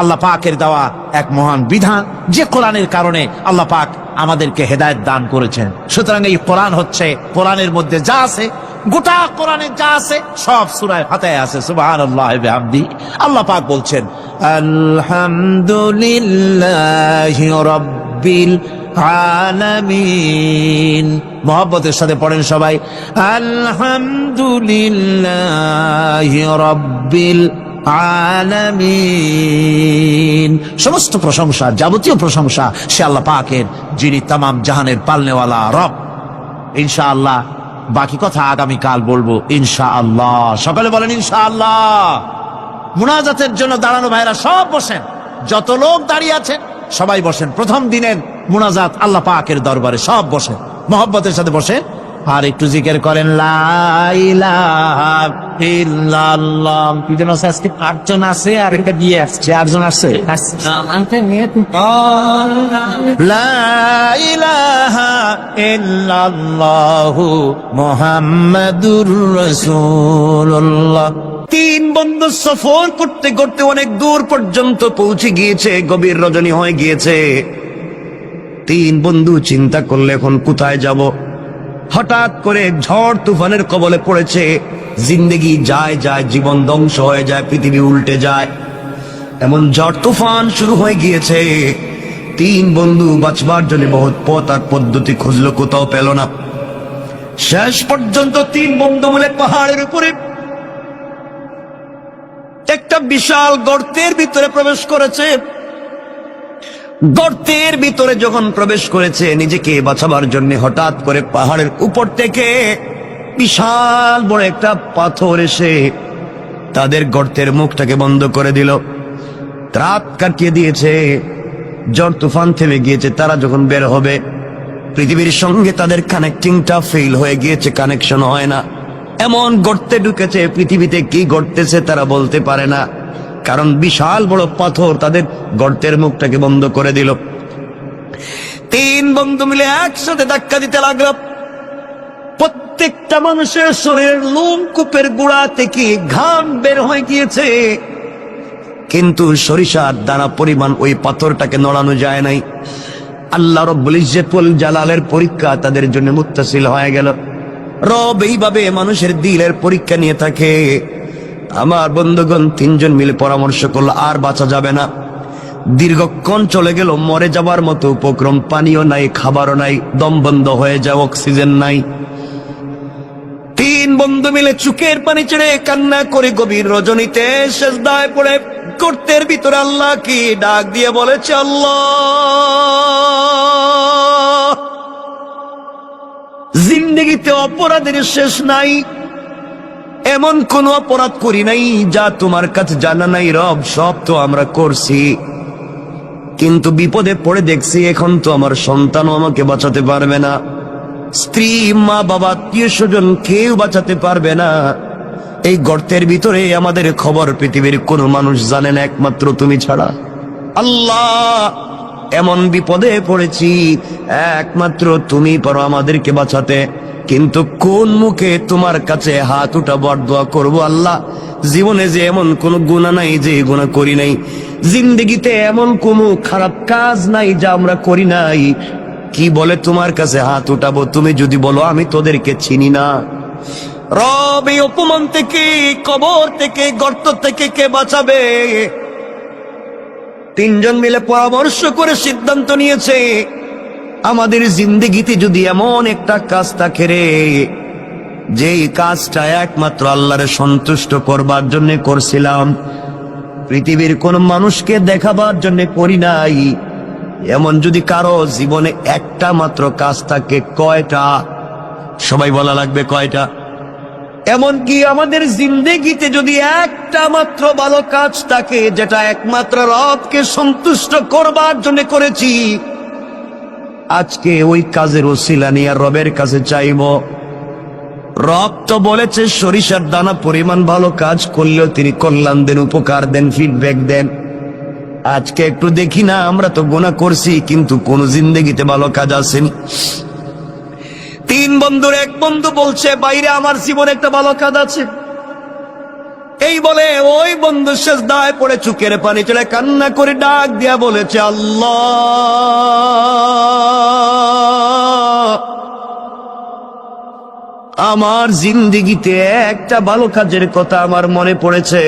আল্লাহ পাকের দেওয়া এক মহান বিধান, যে কোরআনের কারণে আল্লাহ পাক আমাদেরকে হেদায়েত দান করেছেন। সুতরাং এই কোরআন হচ্ছে, কোরআনের মধ্যে যা আছে, গোটা কোরআনে যা আছে সব সূরা ফাতিহায় আছে। সুবহানাল্লাহি ওয়া বিহামদিহি। আল্লাহ পাক বলছেন, আলহামদুলিল্লাহি রাব্বিল আলামিন। মুহাব্বতের সাথে পড়েন সবাই, আলহামদুলিল্লাহি রাব্বিল আলামিন। সমস্ত প্রশংসা, যাবতীয় প্রশংসা সে আল্লাহ পাকের, যিনি তামাম জাহানের পালনেওয়ালা রব। ইনশাআল্লাহ বাকি কথা আগামীকাল বলবো ইনশাআল্লাহ। সকালে বলেন ইনশাআল্লাহ। মুনাজাতের জন্য দাঁড়ানো ভাইরা সব বসেন, যত লোক দাঁড়িয়ে আছেন সবাই বসেন। প্রথম দিনের মুনাজাত আল্লাহ পাকের দরবারে, সব বসেন, মুহাব্বতের সাথে বসেন, আর একটু জিকির করেন, লা ইলাহা ইল্লাল্লাহ। কিজন আছে আজকে? 8 জন আছে, আর একটা দিয়ে আসছে, 8 জন আছে। লা ইলাহা ইল্লাল্লাহু মুহাম্মাদুর রাসূলুল্লাহ। 3 বন্ধু সফর করতে করতে অনেক দূর পর্যন্ত পৌঁছে গিয়েছে, গভীর রজনী হয়ে গিয়েছে। 3 বন্ধু চিন্তা করলে এখন কোথায় যাব। হঠাৎ করে ঝড় তুফানের কবলে পড়েছে, জিন্দেগি যায় যায়, জীবন ধ্বংস হয়ে যায়, পৃথিবী উল্টে যায়, এমন ঝড় তুফান শুরু হয়ে গিয়েছে। 3 বন্ধু বাঁচবার জন্য বহুত পথ আর পদ্ধতি খুঁজলো, কোথাও পেল না। শেষ পর্যন্ত 3 বন্ধু মিলে পাহাড়ের উপরে একটা বিশাল গর্তের ভিতরে প্রবেশ করেছে। গর্তের ভিতরে যখন প্রবেশ করেছে নিজেকে বাঁচাবার জন্য, হঠাৎ করে পাহাড়ের উপর থেকে বিশাল বড় একটা পাথর এসে তাদের গর্তের মুখটাকে বন্ধ করে দিল, রাত কাটিয়ে দিয়েছে। ঝড় তুফান থেমে গিয়েছে। তারা যখন বের হবে, পৃথিবীর সঙ্গে তাদের কানেক্টিংটা ফেল হয়ে গিয়েছে, কানেকশন হয় না। এমন গর্তে ঢুকেছে, পৃথিবীতে কি ঘটতেছে তারা বলতে পারে না, কারণ বিশাল বড় পাথর তাদের গর্তের মুখটাকে বন্ধ করে দিল। তিন বন্ধু মিলে একসাথে ধাক্কা দিতে লাগলো। প্রত্যেকটা মানুষের শরীরের লোমকূপের গোড়া থেকে ঘাম বের হয়ে গিয়েছে, কিন্তু সরিষার দানা পরিমাণ ওই পাথরটাকে নড়ানো যায় নাই। আল্লাহ রব্বুল ইজ্জতুল জালালের পরীক্ষা তাদের জন্য মুত্তাসিল হয়ে গেল। রব এইভাবে মানুষের দিলের পরীক্ষা নিয়ে থাকে। আমার বন্ধুগণ, তিনজন মিলে পরামর্শ করলো আর বাঁচা যাবে না। দীর্ঘক্ষণ চলে গেল, মরে যাবার মতো উপক্রম, পানিও নাই, খাবারও নাই, দম বন্ধ হয়ে যায়, অক্সিজেন নাই। তিন বন্ধু মিলে চোখের পানি ছেড়ে কান্না করে গভীর রজনীতে সেজদায় পড়ে গর্তের ভিতরে আল্লাহ কি ডাক দিয়ে বলেছে, আল্লাহ, জিন্দেগিতে অপরাধের শেষ নাই, এমন কোন অপরাধ করি নাই যা তোমার কাছে জানা নাই। রব, সব তো আমরা করছি, কিন্তু বিপদে পড়ে দেখছি এখন তো আমার সন্তানও আমাকে বাঁচাতে পারবে না, স্ত্রী, মা, বাবা, আত্মীয় স্বজন কেউ বাঁচাতে পারবে না। এই গর্তের ভিতরে আমাদের খবর পৃথিবীর কোনো মানুষ জানে না, একমাত্র তুমি ছাড়া। আল্লাহ, এমন বিপদে পড়েছি, একমাত্র তুমি পারো আমাদেরকে বাঁচাতে, কিন্তু কোন মুখে তোমার কাছে হাত উঠাবো আর দোয়া করবো? আল্লাহ, জীবনে যে এমন কোন গুনাহ নাই যে গুনাহ করি নাই, জিন্দেগিতে এমন কোনো খারাপ কাজ নাই যা আমরা করি নাই, কি বলে তোমার কাছে হাত উঠাবো? তুমি যদি বলো আমি তোদেরকে চিনি না। রব, এই অপমান থেকে, কবর থেকে, গর্ত থেকে কে বাঁচাবে? তিনজন মিলে পরামর্শ করে সিদ্ধান্ত নিয়েছে, আমাদের জিন্দেগিতে যদি এমন একটা কাজ থাকে রে, যেই কাজটা একমাত্র আল্লাহরে সন্তুষ্ট করবার জন্য করছিলাম, পৃথিবীর কোন মানুষকে দেখাবার জন্য করি নাই, এমন যদি কারো জীবনে একটা মাত্র কাজ থাকে, কয়টা? সবাই বলা লাগবে কয়টা? এমনকি আমাদের জিন্দেগিতে যদি একটা মাত্র ভালো কাজ থাকে, যেটা একমাত্র রবকে সন্তুষ্ট করবার জন্য করেছি, আজকে ওই কাজের ওসিলা নিয়ে রবের কাছে চাইব। রব তো বলেছে সরিষার দানা পরিমাণ ভালো কাজ করলেও তিনি কল্যাণ দেন, উপকার দেন, ফিডব্যাক দেন। আজকে একটু দেখি না, আমরা তো গুনাহ করছি কিন্তু কোন জিন্দেগিতে ভালো কাজ আসেনি। তিন বন্ধুর এক বন্ধু বলছে, বাইরে আমার জীবনে একটা ভালো কাজ আছে। এই বলে ওই বন্ধু সেজদায় পড়ে চোখের পানি চলে কান্না করে ডাক দিয়া বলেছে, আল্লাহ, আমার জিন্দেগিতে একটা ভালো কাজের কথা আমার মনে পড়েছে।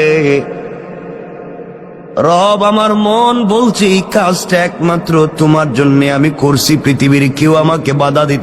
রব, আমার মন বলছে এই কাজটা একমাত্র তোমার জন্য আমি করছি, পৃথিবীর কেউ আমাকে বাধা দিতে